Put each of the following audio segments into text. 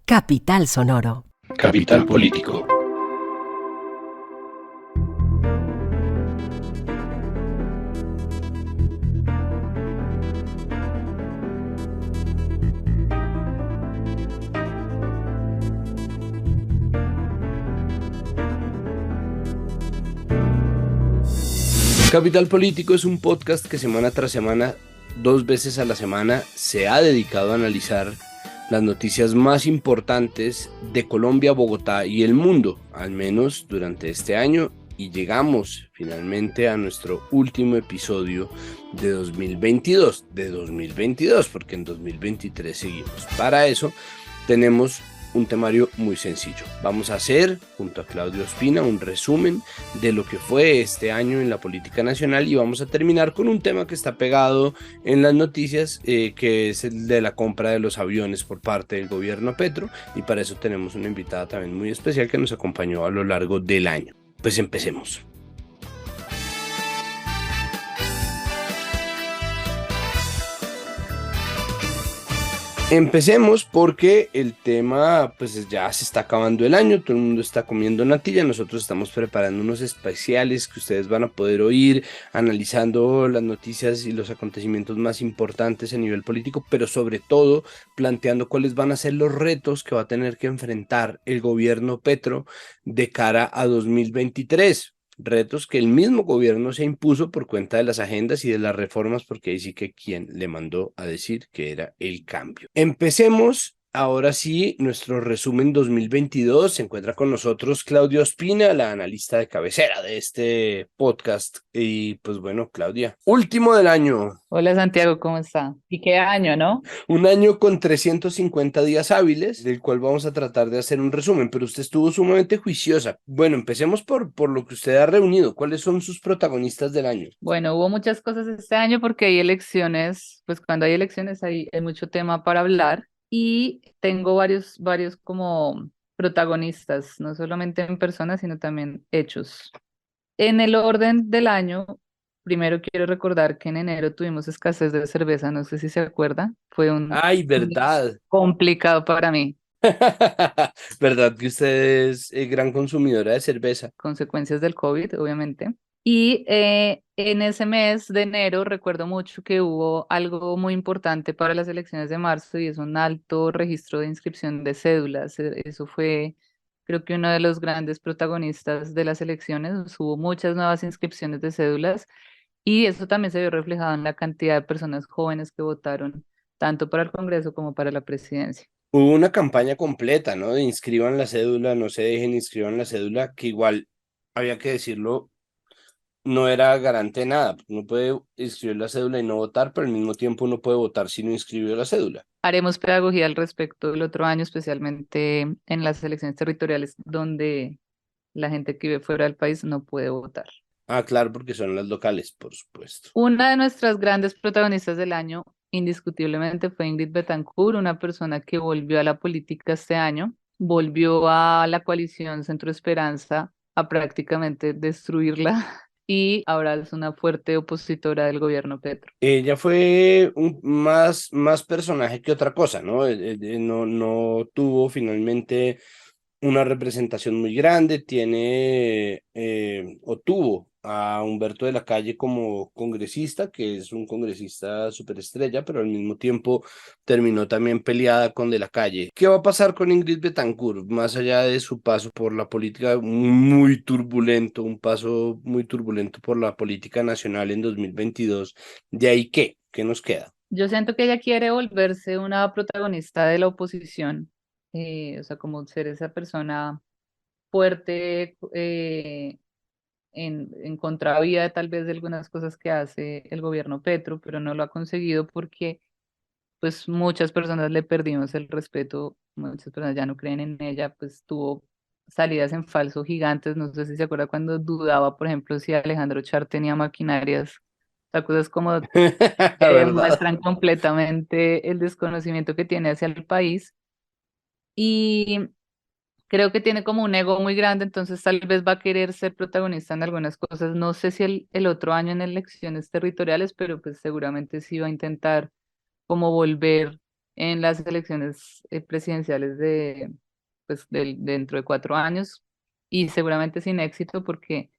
Capital Sonoro. Capital Político. Capital Político es un podcast que semana tras semana, 2 veces a la semana, se ha dedicado a analizar las noticias más importantes de Colombia, Bogotá y el mundo, al menos durante este año, y llegamos finalmente a nuestro último episodio de 2022, porque en 2023 seguimos. Para eso tenemos un temario muy sencillo. Vamos a hacer, junto a Claudio Ospina, un resumen de lo que fue este año en la política nacional y vamos a terminar con un tema que está pegado en las noticias, que es el de la compra de los aviones por parte del gobierno Petro, y para eso tenemos una invitada también muy especial que nos acompañó a lo largo del año. Pues empecemos. Empecemos porque el tema, pues ya se está acabando el año, todo el mundo está comiendo natilla, nosotros estamos preparando unos especiales que ustedes van a poder oír, analizando las noticias y los acontecimientos más importantes a nivel político, pero sobre todo planteando cuáles van a ser los retos que va a tener que enfrentar el gobierno Petro de cara a 2023. Retos que el mismo gobierno se impuso por cuenta de las agendas y de las reformas, porque ahí sí que quien le mandó a decir que era el cambio. Empecemos ahora sí nuestro resumen 2022. Se encuentra con nosotros Claudia Ospina, la analista de cabecera de este podcast. Y pues bueno, Claudia, último del año. Hola Santiago, ¿cómo está? ¿Y qué año, no? Un año con 350 días hábiles, del cual vamos a tratar de hacer un resumen, pero usted estuvo sumamente juiciosa. Bueno, empecemos por lo que usted ha reunido. ¿Cuáles son sus protagonistas del año? Bueno, hubo muchas cosas este año porque hay elecciones, pues cuando hay elecciones hay mucho tema para hablar y tengo varios como protagonistas, no solamente en personas, sino también hechos. En el orden del año, primero quiero recordar que en enero tuvimos escasez de cerveza, no sé si se acuerda, fue un Ay, mes verdad. complicado para mí. ¿Verdad que usted es gran consumidora de cerveza? Consecuencias del COVID, obviamente. Y en ese mes de enero recuerdo mucho que hubo algo muy importante para las elecciones de marzo y es un alto registro de inscripción de cédulas. Eso fue, creo que uno de los grandes protagonistas de las elecciones. Hubo muchas nuevas inscripciones de cédulas y eso también se vio reflejado en la cantidad de personas jóvenes que votaron, tanto para el Congreso como para la presidencia. Hubo una campaña completa, ¿no? De inscriban la cédula, no se dejen, inscriban la cédula, que igual, había que decirlo, no era garante de nada. Uno puede inscribir la cédula y no votar, pero al mismo tiempo uno puede votar si no inscribió la cédula. Haremos pedagogía al respecto el otro año, especialmente en las elecciones territoriales donde la gente que vive fuera del país no puede votar. Ah, claro, porque son las locales, por supuesto. Una de nuestras grandes protagonistas del año, indiscutiblemente, fue Ingrid Betancourt, una persona que volvió a la política este año, volvió a la coalición Centro Esperanza a prácticamente destruirla y ahora es una fuerte opositora del gobierno Petro. Ella fue más personaje que otra cosa, ¿no? No tuvo finalmente una representación muy grande, o tuvo a Humberto de la Calle como congresista, que es un congresista superestrella, pero al mismo tiempo terminó también peleada con de la Calle. ¿Qué va a pasar con Ingrid Betancourt, más allá de su paso por la política muy turbulento, un paso muy turbulento por la política nacional en 2022? ¿De ahí qué? ¿Qué nos queda? Yo siento que ella quiere volverse una protagonista de la oposición, o sea, como ser esa persona fuerte en contravía tal vez de algunas cosas que hace el gobierno Petro, pero no lo ha conseguido porque pues muchas personas le perdimos el respeto, muchas personas ya no creen en ella, pues tuvo salidas en falso gigantes, no sé si se acuerda cuando dudaba, por ejemplo, si Alejandro Char tenía maquinarias, o sea, cosas como La verdad. muestran completamente el desconocimiento que tiene hacia el país y creo que tiene como un ego muy grande, entonces tal vez va a querer ser protagonista en algunas cosas. No sé si el otro año en elecciones territoriales, pero pues seguramente sí va a intentar como volver en las elecciones presidenciales dentro de 4 años y seguramente sin éxito porque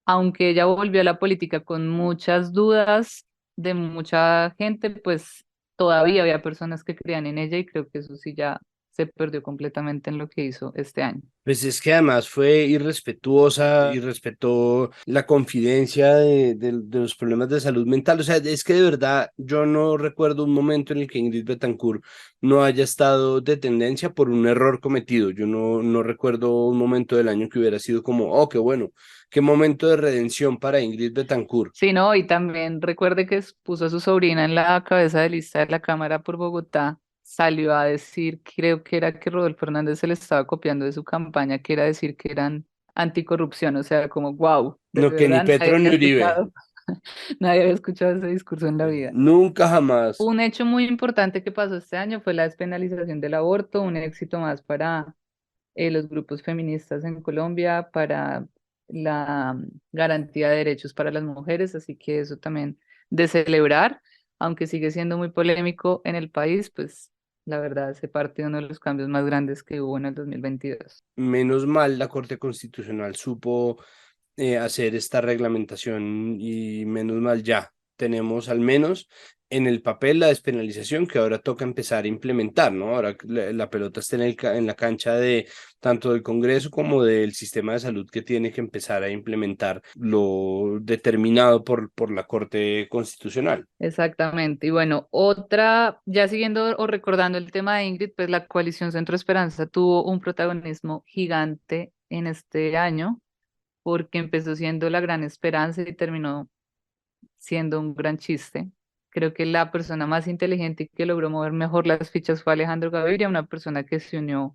aunque ella volvió a la política con muchas dudas de mucha gente, pues todavía había personas que creían en ella y creo que eso sí ya se perdió completamente en lo que hizo este año. Pues es que además fue irrespetuosa, irrespetó la confidencia de los problemas de salud mental. O sea, es que de verdad yo no recuerdo un momento en el que Ingrid Betancourt no haya estado de tendencia por un error cometido. Yo no recuerdo un momento del año que hubiera sido como, oh, qué bueno, qué momento de redención para Ingrid Betancourt. Sí, no, y también recuerde que puso a su sobrina en la cabeza de lista de la Cámara por Bogotá, salió a decir, creo que era que Rodolfo Hernández se le estaba copiando de su campaña, que era decir que eran anticorrupción, o sea, como wow, de No, que ni verdad nadie Petro ni había Uribe. escuchado, nadie había escuchado ese discurso en la vida. Nunca jamás. Un hecho muy importante que pasó este año fue la despenalización del aborto, un éxito más para los grupos feministas en Colombia, para la garantía de derechos para las mujeres, así que eso también de celebrar, aunque sigue siendo muy polémico en el país, pues la verdad hace parte de uno de los cambios más grandes que hubo en el 2022. Menos mal la Corte Constitucional supo hacer esta reglamentación y menos mal ya tenemos al menos en el papel la despenalización que ahora toca empezar a implementar, ¿no? Ahora que la pelota está en la cancha de tanto del Congreso como del sistema de salud que tiene que empezar a implementar lo determinado por la Corte Constitucional. Exactamente. Y bueno, otra, ya siguiendo o recordando el tema de Ingrid, pues la coalición Centro Esperanza tuvo un protagonismo gigante en este año porque empezó siendo la gran esperanza y terminó siendo un gran chiste. Creo que la persona más inteligente y que logró mover mejor las fichas fue Alejandro Gaviria, una persona que se unió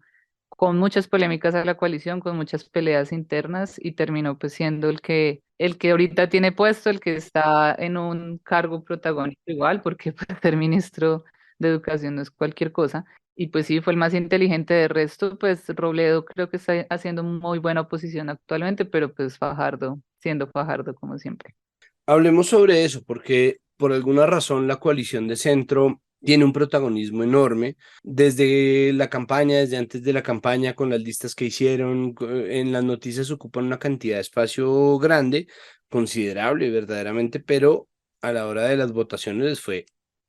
con muchas polémicas a la coalición, con muchas peleas internas y terminó pues siendo el que ahorita tiene puesto, el que está en un cargo protagónico igual, porque pues, ser ministro de Educación no es cualquier cosa. Y pues sí, fue el más inteligente de resto, pues Robledo creo que está haciendo muy buena oposición actualmente, pero pues Fajardo, siendo Fajardo como siempre. Hablemos sobre eso, porque por alguna razón la coalición de centro tiene un protagonismo enorme desde la campaña, desde antes de la campaña, con las listas que hicieron, en las noticias ocupan una cantidad de espacio grande, considerable verdaderamente, pero a la hora de las votaciones les fue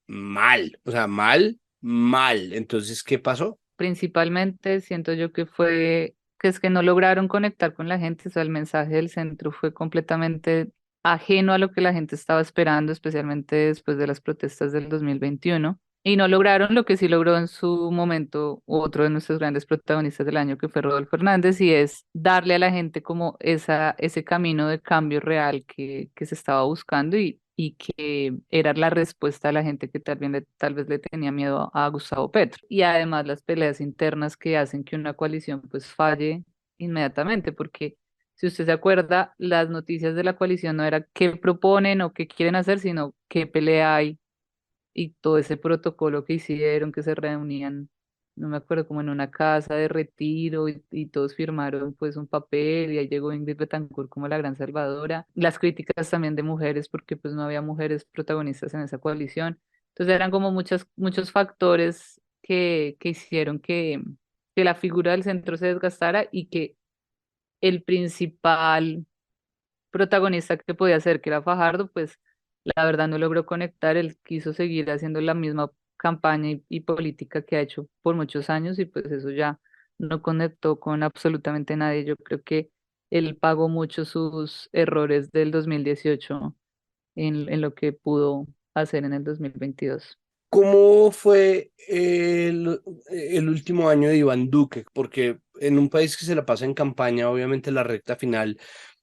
mal, o sea, mal, mal. Entonces, ¿qué pasó? Principalmente siento yo que es que no lograron conectar con la gente, o sea, el mensaje del centro fue completamente ajeno a lo que la gente estaba esperando, especialmente después de las protestas del 2021, y no lograron lo que sí logró en su momento otro de nuestros grandes protagonistas del año, que fue Rodolfo Hernández, y es darle a la gente como ese camino de cambio real que se estaba buscando y que era la respuesta a la gente que tal vez le tenía miedo a Gustavo Petro. Y además las peleas internas que hacen que una coalición pues falle inmediatamente, porque si usted se acuerda, las noticias de la coalición no era qué proponen o qué quieren hacer, sino qué pelea hay y todo ese protocolo que hicieron, que se reunían, no me acuerdo, como en una casa de retiro y todos firmaron pues un papel y ahí llegó Ingrid Betancourt como la gran salvadora. Las críticas también de mujeres porque pues no había mujeres protagonistas en esa coalición. Entonces eran como muchos factores que hicieron que la figura del centro se desgastara y que el principal protagonista que podía ser, que era Fajardo, pues la verdad no logró conectar, él quiso seguir haciendo la misma campaña y política que ha hecho por muchos años y pues eso ya no conectó con absolutamente nadie. Yo creo que él pagó mucho sus errores del 2018 en lo que pudo hacer en el 2022. ¿Cómo fue el último año de Iván Duque? Porque en un país que se la pasa en campaña, obviamente la recta final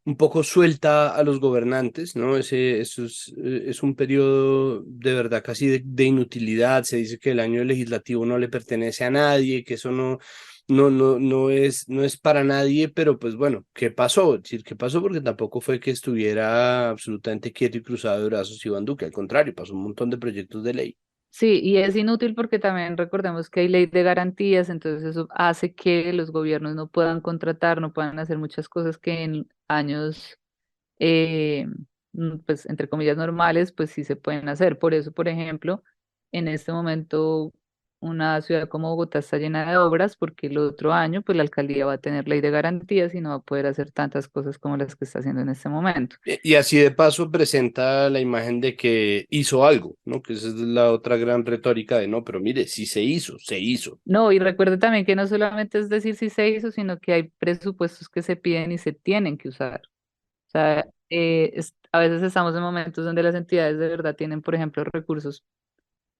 un poco suelta a los gobernantes, ¿no? Eso es un periodo de verdad casi de inutilidad. Se dice que el año legislativo no le pertenece a nadie, que eso no es para nadie, pero pues bueno, ¿qué pasó? Es decir, ¿qué pasó? Porque tampoco fue que estuviera absolutamente quieto y cruzado de brazos Iván Duque, al contrario, pasó un montón de proyectos de ley. Sí, y es inútil porque también recordemos que hay ley de garantías, entonces eso hace que los gobiernos no puedan contratar, no puedan hacer muchas cosas que en años, eh, pues entre comillas normales, pues sí se pueden hacer. Por eso, por ejemplo, en este momento una ciudad como Bogotá está llena de obras porque el otro año pues la alcaldía va a tener ley de garantías y no va a poder hacer tantas cosas como las que está haciendo en este momento. Y así de paso presenta la imagen de que hizo algo, ¿no? Que esa es la otra gran retórica de no, pero mire, sí se hizo, se hizo. No, y recuerde también que no solamente es decir si se hizo, sino que hay presupuestos que se piden y se tienen que usar. O sea, a veces estamos en momentos donde las entidades de verdad tienen, por ejemplo, recursos,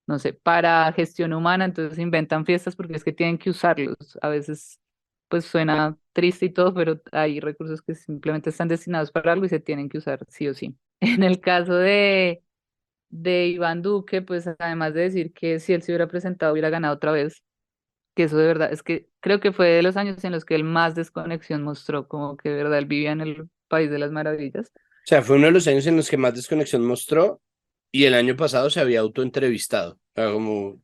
no sé, para gestión humana, entonces inventan fiestas porque es que tienen que usarlos. A veces, pues suena triste y todo, pero hay recursos que simplemente están destinados para algo y se tienen que usar sí o sí. En el caso de Iván Duque, pues además de decir que si él se hubiera presentado hubiera ganado otra vez, que eso de verdad, es que creo que fue de los años en los que él más desconexión mostró, como que de verdad él vivía en el país de las maravillas. O sea, fue uno de los años en los que más desconexión mostró y el año pasado se había autoentrevistado, o sea, como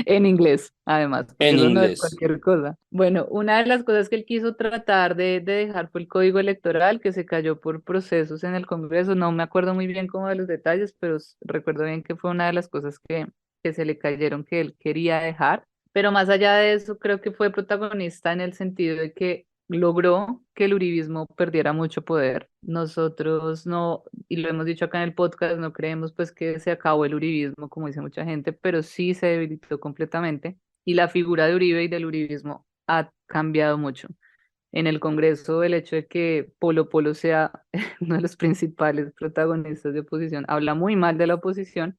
En inglés, además, porque en eso no es inglés. cualquier cosa. Bueno, una de las cosas que él quiso tratar de dejar fue el código electoral, que se cayó por procesos en el Congreso. No me acuerdo muy bien como de los detalles, pero recuerdo bien que fue una de las cosas que se le cayeron que él quería dejar. Pero más allá de eso, creo que fue protagonista en el sentido de que logró que el uribismo perdiera mucho poder. Nosotros no, y lo hemos dicho acá en el podcast, no creemos pues que se acabó el uribismo, como dice mucha gente, pero sí se debilitó completamente y la figura de Uribe y del uribismo ha cambiado mucho. En el Congreso, el hecho de que Polo Polo sea uno de los principales protagonistas de oposición habla muy mal de la oposición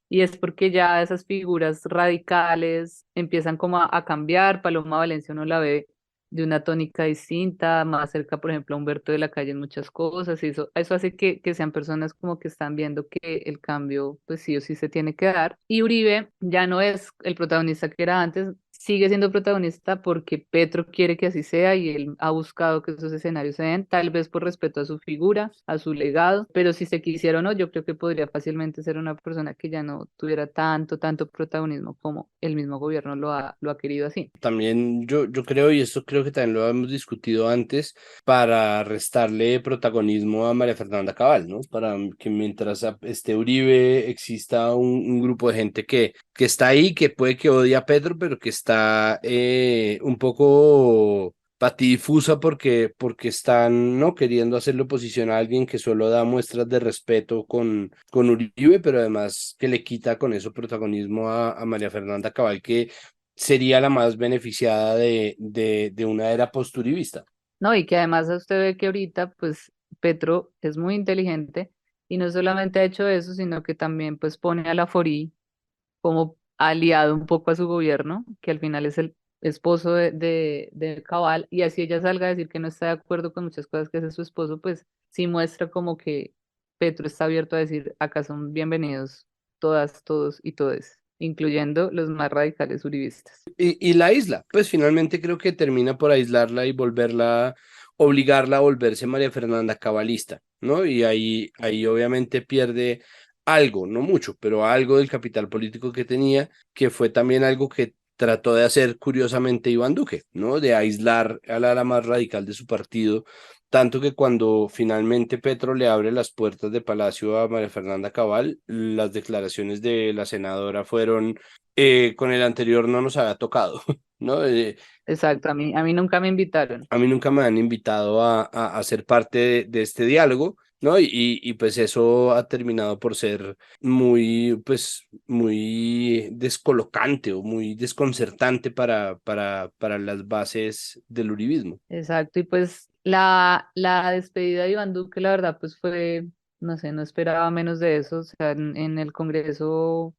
y es porque ya esas figuras radicales empiezan como a cambiar. Paloma Valencia uno la ve de una tónica distinta, más cerca, por ejemplo, a Humberto de la Calle en muchas cosas, y eso hace que sean personas como que están viendo que el cambio, pues sí o sí se tiene que dar. Y Uribe ya no es el protagonista que era antes, sigue siendo protagonista porque Petro quiere que así sea y él ha buscado que esos escenarios se den, tal vez por respeto a su figura, a su legado, pero si se quisiera o no, yo creo que podría fácilmente ser una persona que ya no tuviera tanto protagonismo como el mismo gobierno lo ha querido así. También yo creo, y esto creo que también lo hemos discutido antes, para restarle protagonismo a María Fernanda Cabal, ¿no? Para que mientras esté Uribe exista un grupo de gente que está ahí, que puede que odie a Petro, pero que está un poco patidifusa porque están no queriendo hacerle oposición a alguien que solo da muestras de respeto con Uribe, pero además que le quita con eso protagonismo a María Fernanda Cabal, que sería la más beneficiada de una era posturivista. No, y que además usted ve que ahorita, pues, Petro es muy inteligente y no solamente ha hecho eso, sino que también, pues, pone a la Forí como aliado un poco a su gobierno, que al final es el esposo de Cabal, y así ella salga a decir que no está de acuerdo con muchas cosas que hace su esposo, pues sí muestra como que Petro está abierto a decir, acá son bienvenidos todas, todos y todes, incluyendo los más radicales uribistas. Y la isla, pues finalmente creo que termina por aislarla y volverla, obligarla a volverse María Fernanda cabalista, ¿no? Y ahí obviamente pierde algo, no mucho, pero algo del capital político que tenía, que fue también algo que trató de hacer curiosamente Iván Duque, ¿no? De aislar a la ala más radical de su partido, tanto que cuando finalmente Petro le abre las puertas de Palacio a María Fernanda Cabal, las declaraciones de la senadora fueron con el anterior no nos había tocado, ¿no? Exacto, a mí nunca me invitaron. A mí nunca me han invitado a ser parte de este diálogo, ¿no? Y pues eso ha terminado por ser muy, pues, muy descolocante o muy desconcertante para las bases del uribismo. Exacto, y pues la despedida de Iván Duque, la verdad, pues fue, no sé, no esperaba menos de eso, o sea, en el Congreso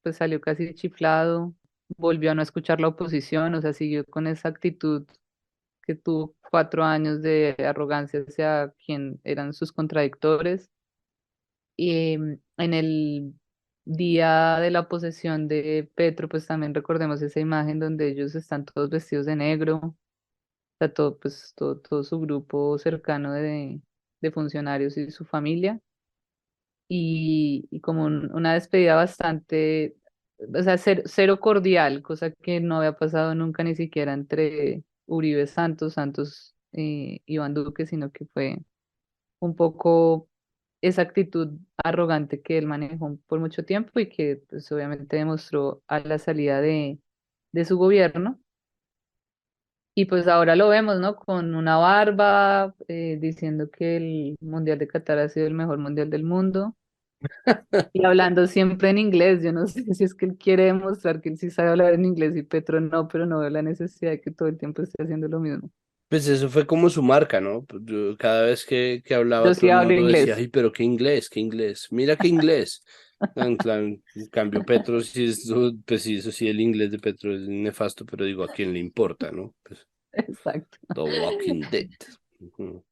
pues salió casi chiflado, volvió a no escuchar la oposición, o sea, siguió con esa actitud que tuvo 4 años de arrogancia hacia quien eran sus contradictores, y en el día de la posesión de Petro, pues también recordemos esa imagen donde ellos están todos vestidos de negro sea, todo, pues, todo su grupo cercano de funcionarios y su familia, y como una despedida bastante, o sea, cero cordial, cosa que no había pasado nunca ni siquiera entre Uribe Santos, Iván Duque, sino que fue un poco esa actitud arrogante que él manejó por mucho tiempo y que pues obviamente demostró a la salida de su gobierno. Y pues ahora lo vemos, ¿no? Con una barba, diciendo que el Mundial de Qatar ha sido el mejor mundial del mundo y hablando siempre en inglés. Yo no sé si es que él quiere demostrar que él sí sabe hablar en inglés y Petro no, pero no veo la necesidad de que todo el tiempo esté haciendo lo mismo. Pues eso fue como su marca, ¿no? Pues cada vez que hablaba Yo todo sí el hablo mundo decía, inglés. ay, pero qué inglés, qué inglés, mira qué inglés. En cambio, Petro, sí, pues sí, eso sí, el inglés de Petro es nefasto, pero digo, ¿a quién le importa, no? Pues, Exacto. The Walking Dead. Ujú.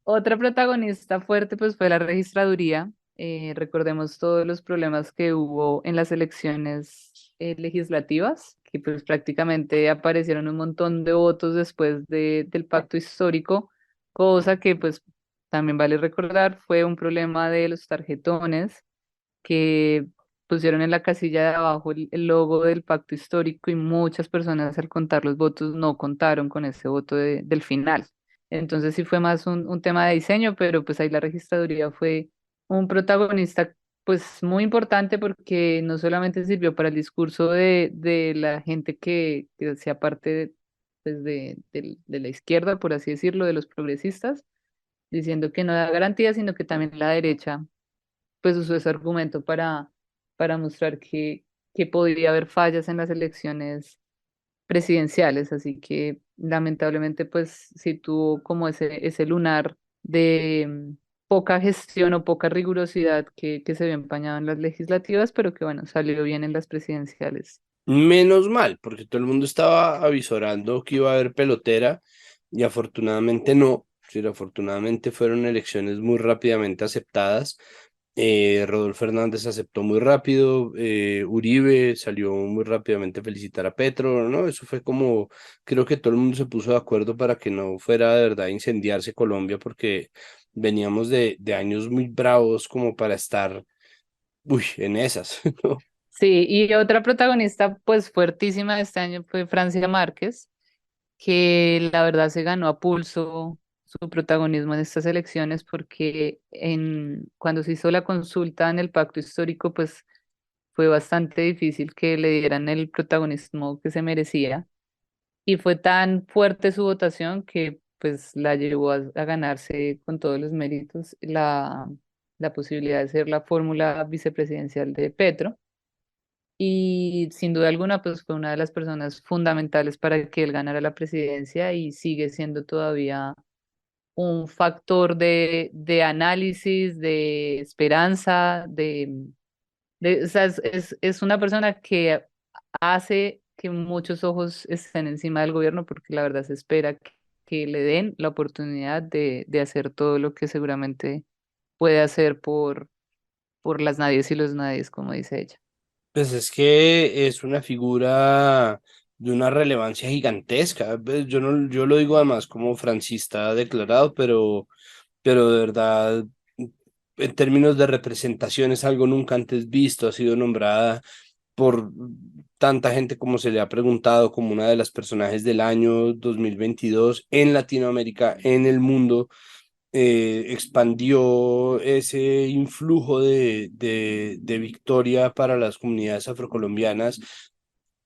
Otra protagonista fuerte pues fue la registraduría. Recordemos todos los problemas que hubo en las elecciones legislativas, que pues prácticamente aparecieron un montón de votos después del pacto histórico, cosa que pues también vale recordar fue un problema de los tarjetones que pusieron en la casilla de abajo el logo del pacto histórico y muchas personas al contar los votos no contaron con ese voto del final. Entonces sí fue más un tema de diseño, pero pues ahí la registraduría fue un protagonista pues muy importante porque no solamente sirvió para el discurso de la gente que hacía parte pues de la izquierda, por así decirlo, de los progresistas, diciendo que no da garantía, sino que también la derecha pues usó ese argumento para mostrar que podría haber fallas en las elecciones presidenciales, así que lamentablemente pues sí tuvo como ese lunar de poca gestión o poca rigurosidad que se había empañado en las legislativas, pero que bueno, salió bien en las presidenciales. Menos mal, porque todo el mundo estaba avisorando que iba a haber pelotera y afortunadamente no. Sí, afortunadamente fueron elecciones muy rápidamente aceptadas. Rodolfo Hernández aceptó muy rápido, Uribe salió muy rápidamente a felicitar a Petro, ¿no? Eso fue como, creo que todo el mundo se puso de acuerdo para que no fuera de verdad a incendiarse Colombia, porque veníamos de años muy bravos como para estar, uy, en esas, ¿no? Sí, y otra protagonista pues fuertísima de este año fue Francia Márquez, que la verdad se ganó a pulso su protagonismo en estas elecciones porque cuando se hizo la consulta en el pacto histórico, pues fue bastante difícil que le dieran el protagonismo que se merecía y fue tan fuerte su votación que pues la llevó a ganarse con todos los méritos la posibilidad de ser la fórmula vicepresidencial de Petro. Y sin duda alguna, pues fue una de las personas fundamentales para que él ganara la presidencia y sigue siendo todavía un factor de análisis, de esperanza, o sea, es una persona que hace que muchos ojos estén encima del gobierno porque la verdad se espera que le den la oportunidad de hacer todo lo que seguramente puede hacer por las nadies y los nadies, como dice ella. Pues es que es una figura de una relevancia gigantesca. Pues yo no, yo lo digo además como francista declarado, pero de verdad, en términos de representación es algo nunca antes visto. Ha sido nombrada por tanta gente como se le ha preguntado como una de las personajes del año 2022 en Latinoamérica, en el mundo. Expandió ese influjo de victoria para las comunidades afrocolombianas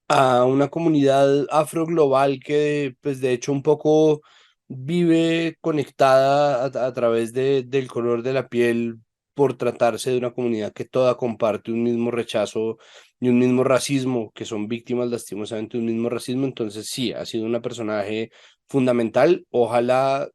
a una comunidad afroglobal que, pues de hecho, un poco vive conectada a través del color de la piel por tratarse de una comunidad que toda comparte un mismo rechazo y un mismo racismo, que son víctimas lastimosamente de un mismo racismo. Entonces, sí, ha sido una personaje fundamental. Ojalá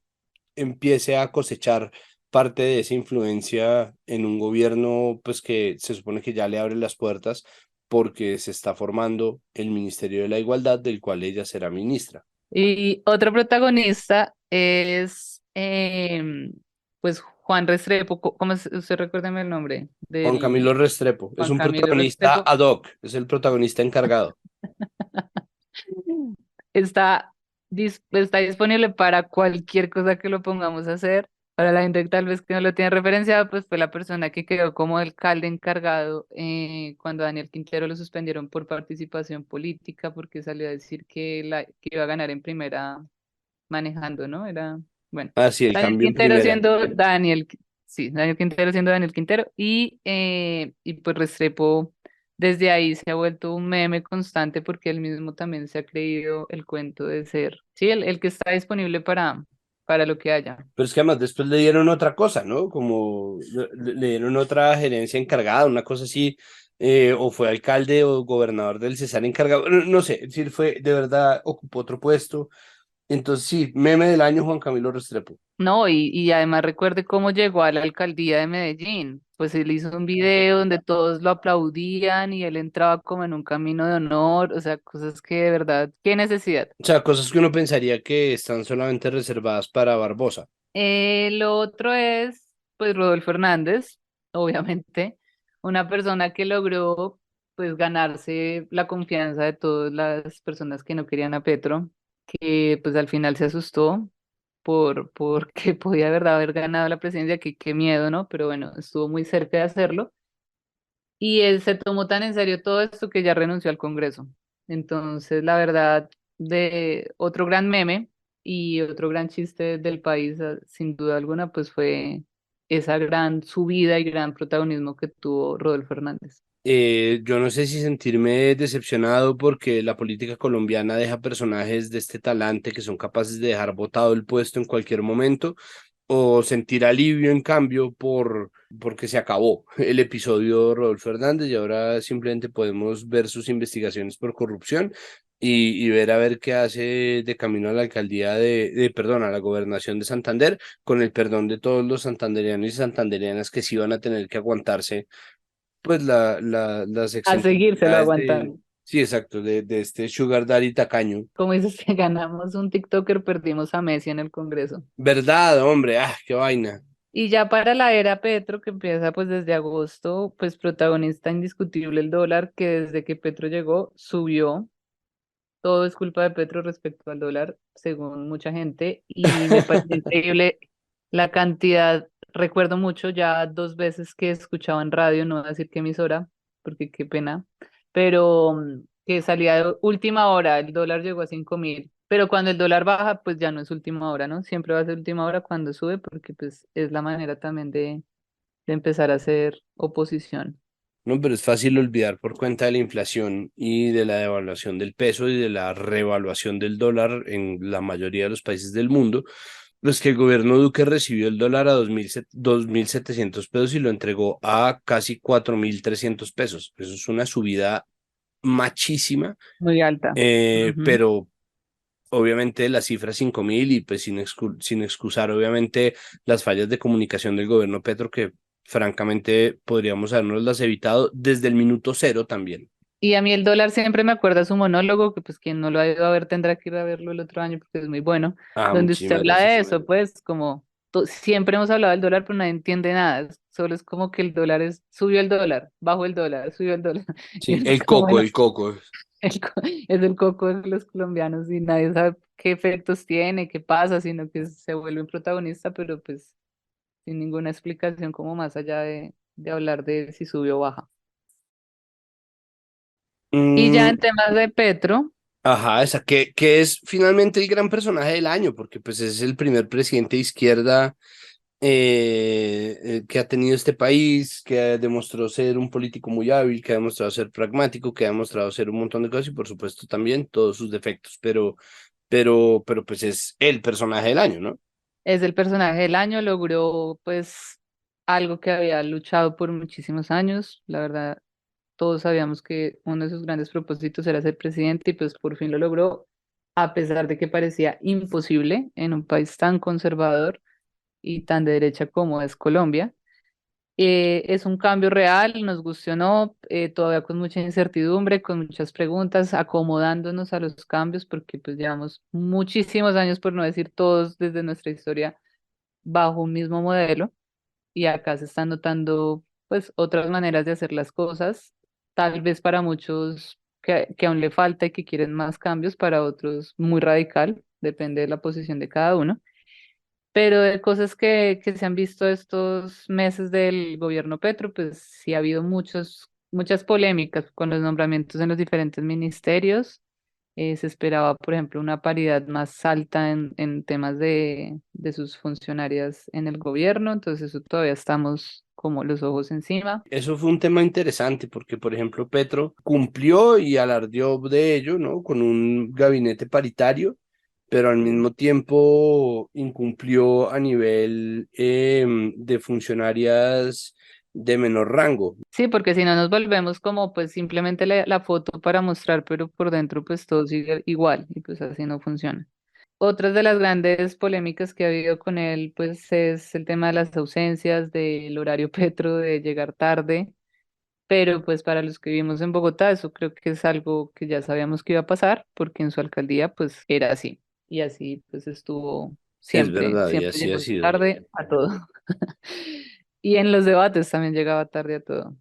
empiece a cosechar parte de esa influencia en un gobierno, pues que se supone que ya le abre las puertas porque se está formando el Ministerio de la Igualdad, del cual ella será ministra. Y otro protagonista es, pues, Juan Restrepo. ¿Cómo es? ¿Usted recuérdeme el nombre Juan del Camilo Restrepo es Juan un Camilo protagonista Restrepo? ad hoc, es el protagonista encargado. Está, está disponible para cualquier cosa que lo pongamos a hacer. Para la gente tal vez que no lo tiene referenciado, pues fue la persona que quedó como alcalde encargado cuando a Daniel Quintero lo suspendieron por participación política, porque salió a decir que iba a ganar en primera manejando, ¿no? Era, bueno, Ah, sí, el Daniel cambio en Quintero primera. siendo Daniel, sí, Daniel Quintero siendo Daniel Quintero, y pues Restrepo desde ahí se ha vuelto un meme constante porque él mismo también se ha creído el cuento de ser, sí, el que está disponible para lo que haya. Pero es que además después le dieron otra cosa, ¿no? Como le dieron otra gerencia encargada, una cosa así, o fue alcalde o gobernador del Cesar encargado, no sé, es decir, fue, de verdad, ocupó otro puesto. Entonces sí, meme del año Juan Camilo Restrepo. No, y además recuerde cómo llegó a la alcaldía de Medellín. Pues él hizo un video donde todos lo aplaudían y él entraba como en un camino de honor, o sea, cosas que de verdad, qué necesidad. O sea, cosas que uno pensaría que están solamente reservadas para Barbosa. Lo otro es, pues, Rodolfo Hernández, obviamente, una persona que logró, pues, ganarse la confianza de todas las personas que no querían a Petro, que, pues, al final se asustó porque podía, de verdad, haber ganado la presidencia, que qué miedo, ¿no? Pero bueno, estuvo muy cerca de hacerlo. Y él se tomó tan en serio todo esto que ya renunció al Congreso. Entonces, la verdad, de otro gran meme y otro gran chiste del país, sin duda alguna, pues fue esa gran subida y gran protagonismo que tuvo Rodolfo Hernández. Yo no sé si sentirme decepcionado porque la política colombiana deja personajes de este talante que son capaces de dejar botado el puesto en cualquier momento, o sentir alivio en cambio porque se acabó el episodio de Rodolfo Hernández y ahora simplemente podemos ver sus investigaciones por corrupción y ver a ver qué hace de camino a la alcaldía perdón, a la gobernación de Santander, con el perdón de todos los santanderianos y santanderianas que sí van a tener que aguantarse pues las A seguírselo excentricidades de, aguantando. sí, exacto, de este Sugar Daddy tacaño. Como dices que ganamos un TikToker, perdimos a Messi en el Congreso. ¿Verdad, hombre? Ah, qué vaina. Y ya para la era Petro, que empieza pues desde agosto, pues protagonista indiscutible el dólar, que desde que Petro llegó subió. Todo es culpa de Petro respecto al dólar, según mucha gente, y me parece increíble la cantidad. Recuerdo mucho ya 2 veces que escuchaba en radio, no voy a decir qué emisora, porque qué pena, pero que salía de última hora, el dólar llegó a 5.000, pero cuando el dólar baja, pues ya no es última hora, ¿no? Siempre va a ser última hora cuando sube, porque pues es la manera también de empezar a hacer oposición. No, pero es fácil olvidar por cuenta de la inflación y de la devaluación del peso y de la revaluación del dólar en la mayoría de los países del mundo, pues que el gobierno Duque recibió el dólar a 2.700 pesos y lo entregó a casi 4.300 pesos. Eso es una subida machísima, Muy alta. Ujú. pero obviamente la cifra 5.000 y pues sin excusar obviamente las fallas de comunicación del gobierno Petro que francamente podríamos habernos evitado desde el minuto cero también. Y a mí el dólar siempre me acuerda su monólogo, que pues quien no lo ha ido a ver tendrá que ir a verlo el otro año porque es muy bueno, Ah, donde usted muchísimas habla de gracias. eso, pues como siempre hemos hablado del dólar, pero nadie entiende nada, solo es como que el dólar subió el dólar, bajó el dólar, subió el dólar, y Sí, uno es el como, coco, bueno, el coco. es el coco de los colombianos y nadie sabe qué efectos tiene, qué pasa, sino que se vuelve un protagonista, pero pues sin ninguna explicación como más allá de hablar de si subió o baja. Y ya Mm, en temas de Petro. ajá, esa que es finalmente el gran personaje del año, porque pues es el primer presidente de izquierda que ha tenido este país, que demostró ser un político muy hábil, que ha demostrado ser pragmático, que ha demostrado ser un montón de cosas y por supuesto también todos sus defectos, pero pues es el personaje del año, ¿no? Es el personaje del año, logró pues algo que había luchado por muchísimos años. La verdad, todos sabíamos que uno de sus grandes propósitos era ser presidente y pues por fin lo logró, a pesar de que parecía imposible en un país tan conservador y tan de derecha como es Colombia. Es un cambio real, nos guste o no, todavía con mucha incertidumbre, con muchas preguntas, acomodándonos a los cambios, porque pues llevamos muchísimos años, por no decir todos, desde nuestra historia bajo un mismo modelo y acá se están notando pues otras maneras de hacer las cosas, tal vez para muchos que aún le falta y que quieren más cambios, para otros muy radical, depende de la posición de cada uno, pero de cosas que se han visto estos meses del gobierno Petro, pues sí ha habido muchas polémicas con los nombramientos en los diferentes ministerios. Se esperaba, por ejemplo, una paridad más alta en temas de sus funcionarias en el gobierno, entonces eso todavía estamos como los ojos encima. Eso fue un tema interesante porque, por ejemplo, Petro cumplió y alardeó de ello, ¿no? Con un gabinete paritario, pero al mismo tiempo incumplió a nivel de funcionarias de menor rango. Sí, porque si no nos volvemos como pues simplemente la foto para mostrar, pero por dentro pues todo sigue igual y pues así no funciona. Otras de las grandes polémicas que ha habido con él pues es el tema de las ausencias, del horario Petro, de llegar tarde, pero pues para los que vivimos en Bogotá eso creo que es algo que ya sabíamos que iba a pasar porque en su alcaldía pues era así y así pues estuvo Es siempre, verdad, y siempre así ha llegó sido. tarde a todo. Y en los debates también llegaba tarde a todo.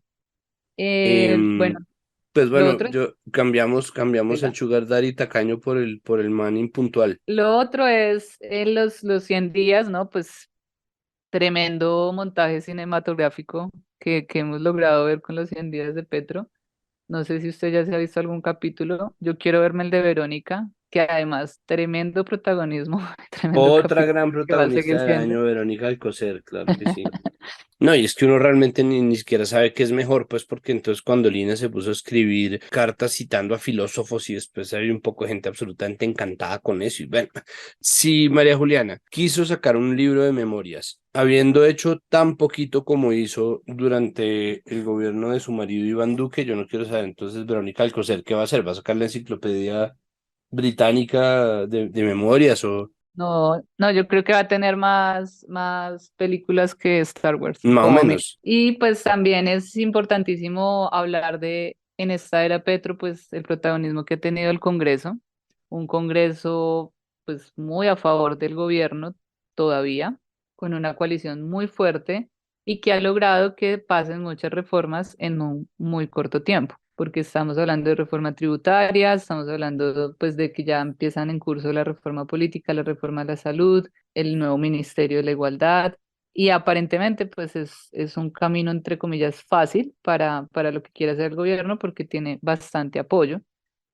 Em, Bueno, pues lo bueno, otro es, yo cambiamos al diga. Sugar Daddy tacaño por el man impuntual. Lo otro es los 100 días, ¿no? Pues tremendo montaje cinematográfico que hemos logrado ver con los 100 días de Petro. No sé si usted ya se ha visto algún capítulo. Yo quiero verme el de Verónica, que además tremendo protagonismo, tremendo Otra capítulo gran que va a protagonista seguir del siendo. año, Verónica Alcocer, claro que sí. No, y es que uno realmente ni siquiera sabe qué es mejor, pues porque entonces cuando Lina se puso a escribir cartas citando a filósofos y después hay un poco de gente absolutamente encantada con eso. Y bueno, si María Juliana quiso sacar un libro de memorias, habiendo hecho tan poquito como hizo durante el gobierno de su marido Iván Duque, yo no quiero saber entonces Verónica Alcocer qué va a hacer, va a sacar la enciclopedia británica de memorias o No, no, yo creo que va a tener más películas que Star Wars, más o como mínimo. menos. Y pues también es importantísimo hablar de, en esta era Petro, pues el protagonismo que ha tenido el Congreso, un Congreso pues muy a favor del gobierno todavía, con una coalición muy fuerte y que ha logrado que pasen muchas reformas en un muy corto tiempo, porque estamos hablando de reforma tributaria, estamos hablando pues de que ya empiezan en curso la reforma política, la reforma a la salud, el nuevo Ministerio de la Igualdad, y aparentemente pues es un camino entre comillas fácil para lo que quiere hacer el gobierno porque tiene bastante apoyo.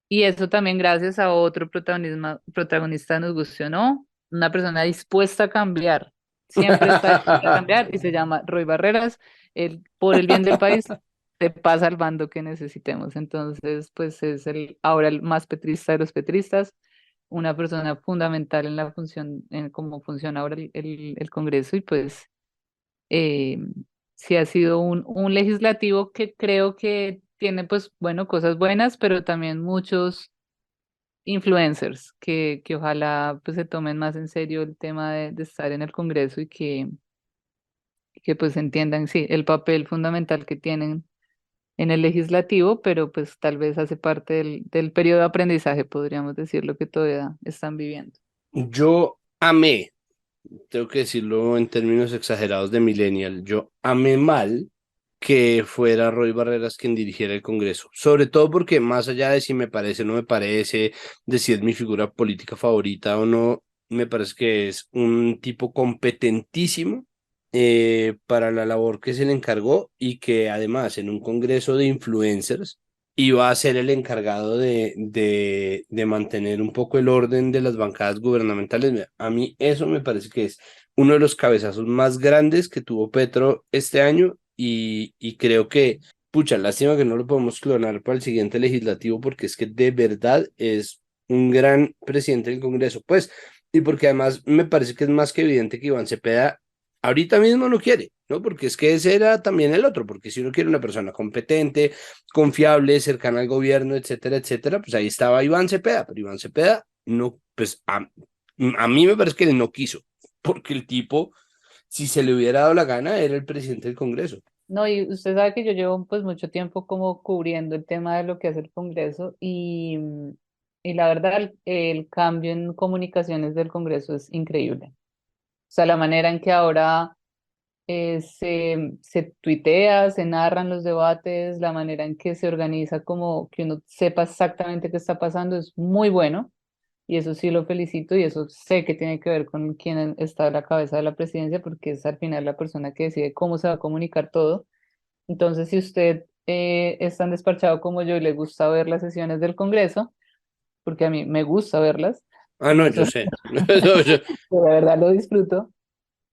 Y eso también gracias a otro protagonista nos guste o no, una persona dispuesta a cambiar, siempre está dispuesta a cambiar y se llama Roy Barreras. Él, por el bien del país, se pasa al bando que necesitemos. Entonces, pues es ahora el más petrista de los petristas, una persona fundamental en la función, en cómo funciona ahora el Congreso y pues eh, sí ha sido un legislativo que creo que tiene pues, bueno, cosas buenas, pero también muchos influencers que ojalá pues se tomen más en serio el tema de estar en el Congreso y que pues entiendan, sí, el papel fundamental que tienen en el legislativo, pero pues tal vez hace parte del periodo de aprendizaje, podríamos decir, lo que todavía están viviendo. Yo amé, tengo que decirlo en términos exagerados de millennial, yo amé mal que fuera Roy Barreras quien dirigiera el Congreso, sobre todo porque más allá de si me parece o no me parece, de si es mi figura política favorita o no, me parece que es un tipo competentísimo para la labor que se le encargó y que además en un Congreso de influencers iba a ser el encargado de mantener un poco el orden de las bancadas gubernamentales. A mí eso me parece que es uno de los cabezazos más grandes que tuvo Petro este año y creo que, pucha, lástima que no lo podemos clonar para el siguiente legislativo porque es que de verdad es un gran presidente del Congreso, pues, y porque además me parece que es más que evidente que Iván Cepeda ahorita mismo no quiere, ¿no? Porque es que ese era también el otro, porque si uno quiere una persona competente, confiable, cercana al gobierno, etcétera, etcétera, pues ahí estaba Iván Cepeda, pero Iván Cepeda no, pues a mí me parece que él no quiso, porque el tipo, si se le hubiera dado la gana, era el presidente del Congreso. No, y usted sabe que yo llevo pues mucho tiempo como cubriendo el tema de lo que hace el Congreso y la verdad el cambio en comunicaciones del Congreso es increíble. O sea, la manera en que ahora se tuitea, se narran los debates, la manera en que se organiza como que uno sepa exactamente qué está pasando es muy bueno y eso sí lo felicito y eso sé que tiene que ver con quien está a la cabeza de la presidencia porque es al final la persona que decide cómo se va a comunicar todo. Entonces, si usted es tan despachado como yo y le gusta ver las sesiones del Congreso, porque a mí me gusta verlas, Ah, no, yo eso sé. No, de verdad lo disfruto.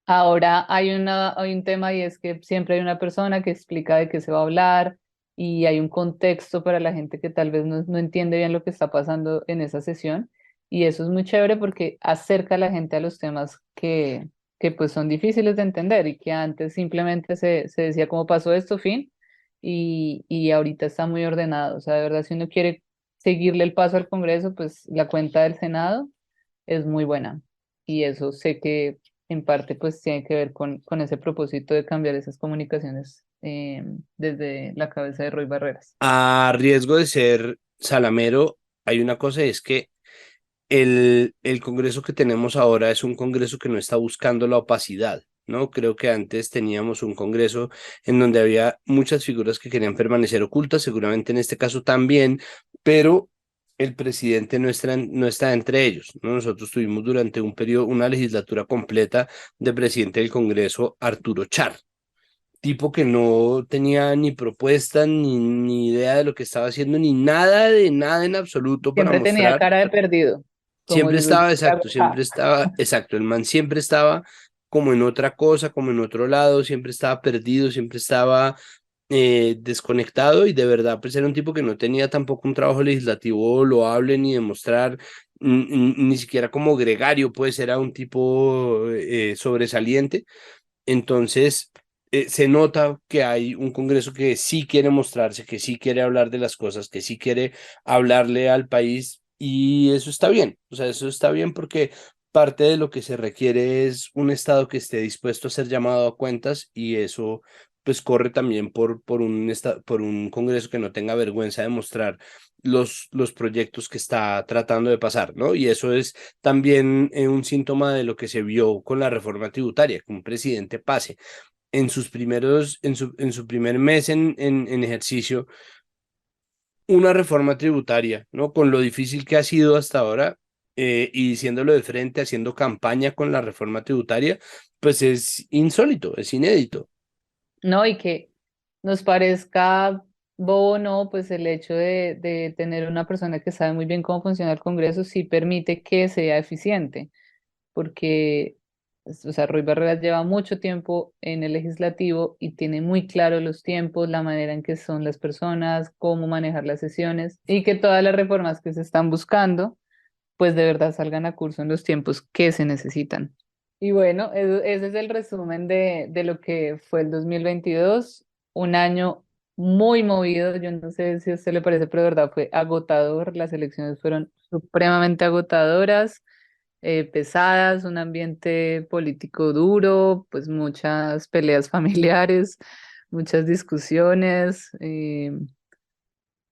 Ahora hay un tema y es que siempre hay una persona que explica de qué se va a hablar y hay un contexto para la gente que tal vez no entiende bien lo que está pasando en esa sesión. Y eso es muy chévere porque acerca a la gente a los temas que pues son difíciles de entender y que antes simplemente se decía cómo pasó esto, fin, y ahorita está muy ordenado. O sea, de verdad, si uno quiere seguirle el paso al Congreso, pues la cuenta del Senado es muy buena. Y eso sé que en parte pues tiene que ver con ese propósito de cambiar esas comunicaciones desde la cabeza de Roy Barreras. a riesgo de ser salamero, hay una cosa, y es que el Congreso que tenemos ahora es un Congreso que no está buscando la opacidad, ¿no? Creo que antes teníamos un Congreso en donde había muchas figuras que querían permanecer ocultas, seguramente en este caso también, pero el presidente no está entre ellos, ¿no? Nosotros tuvimos durante un periodo, una legislatura completa de presidente del Congreso, Arturo Char, tipo que no tenía ni propuesta, ni idea de lo que estaba haciendo, ni nada de nada en absoluto para Siempre tenía mostrar. cara de perdido, como Siempre estaba, yo hago exacto, siempre acá. estaba, exacto, el man siempre estaba como en otra cosa, como en otro lado, siempre estaba perdido, siempre estaba desconectado, y de verdad pues era un tipo que no tenía tampoco un trabajo legislativo loable ni demostrar, ni siquiera como gregario, pues era un tipo sobresaliente. Entonces, se nota que hay un Congreso que sí quiere mostrarse, que sí quiere hablar de las cosas, que sí quiere hablarle al país, y eso está bien. O sea, eso está bien porque parte de lo que se requiere es un Estado que esté dispuesto a ser llamado a cuentas, y eso pues corre también por un Congreso que no tenga vergüenza de mostrar los proyectos que está tratando de pasar, ¿no? Y eso es también un síntoma de lo que se vio con la reforma tributaria, que un presidente pase en su primer mes en ejercicio, una reforma tributaria, ¿no? Con lo difícil que ha sido hasta ahora, y diciéndolo de frente, haciendo campaña con la reforma tributaria, pues es insólito, es inédito. No, y que nos parezca bobo, no, pues el hecho de tener una persona que sabe muy bien cómo funciona el Congreso sí permite que sea eficiente, porque, o sea, Roy Barreras lleva mucho tiempo en el legislativo y tiene muy claro los tiempos, la manera en que son las personas, cómo manejar las sesiones y que todas las reformas que se están buscando, pues de verdad salgan a curso en los tiempos que se necesitan. Y bueno, ese es el resumen de lo que fue el 2022, un año muy movido, yo no sé si a usted le parece, pero de verdad fue agotador, las elecciones fueron supremamente agotadoras, pesadas, un ambiente político duro, pues muchas peleas familiares, muchas discusiones,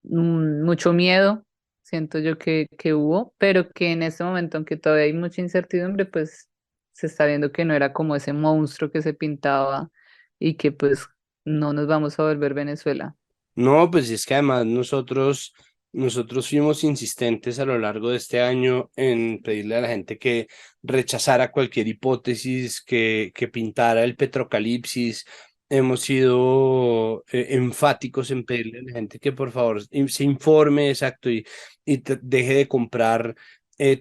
mucho miedo, siento yo que hubo, pero que en este momento, aunque todavía hay mucha incertidumbre, pues se está viendo que no era como ese monstruo que se pintaba y que pues no nos vamos a volver Venezuela. No, pues es que además nosotros fuimos insistentes a lo largo de este año en pedirle a la gente que rechazara cualquier hipótesis que pintara el petrocalipsis. Hemos sido enfáticos en pedirle a la gente que por favor se informe exacto, y deje de comprar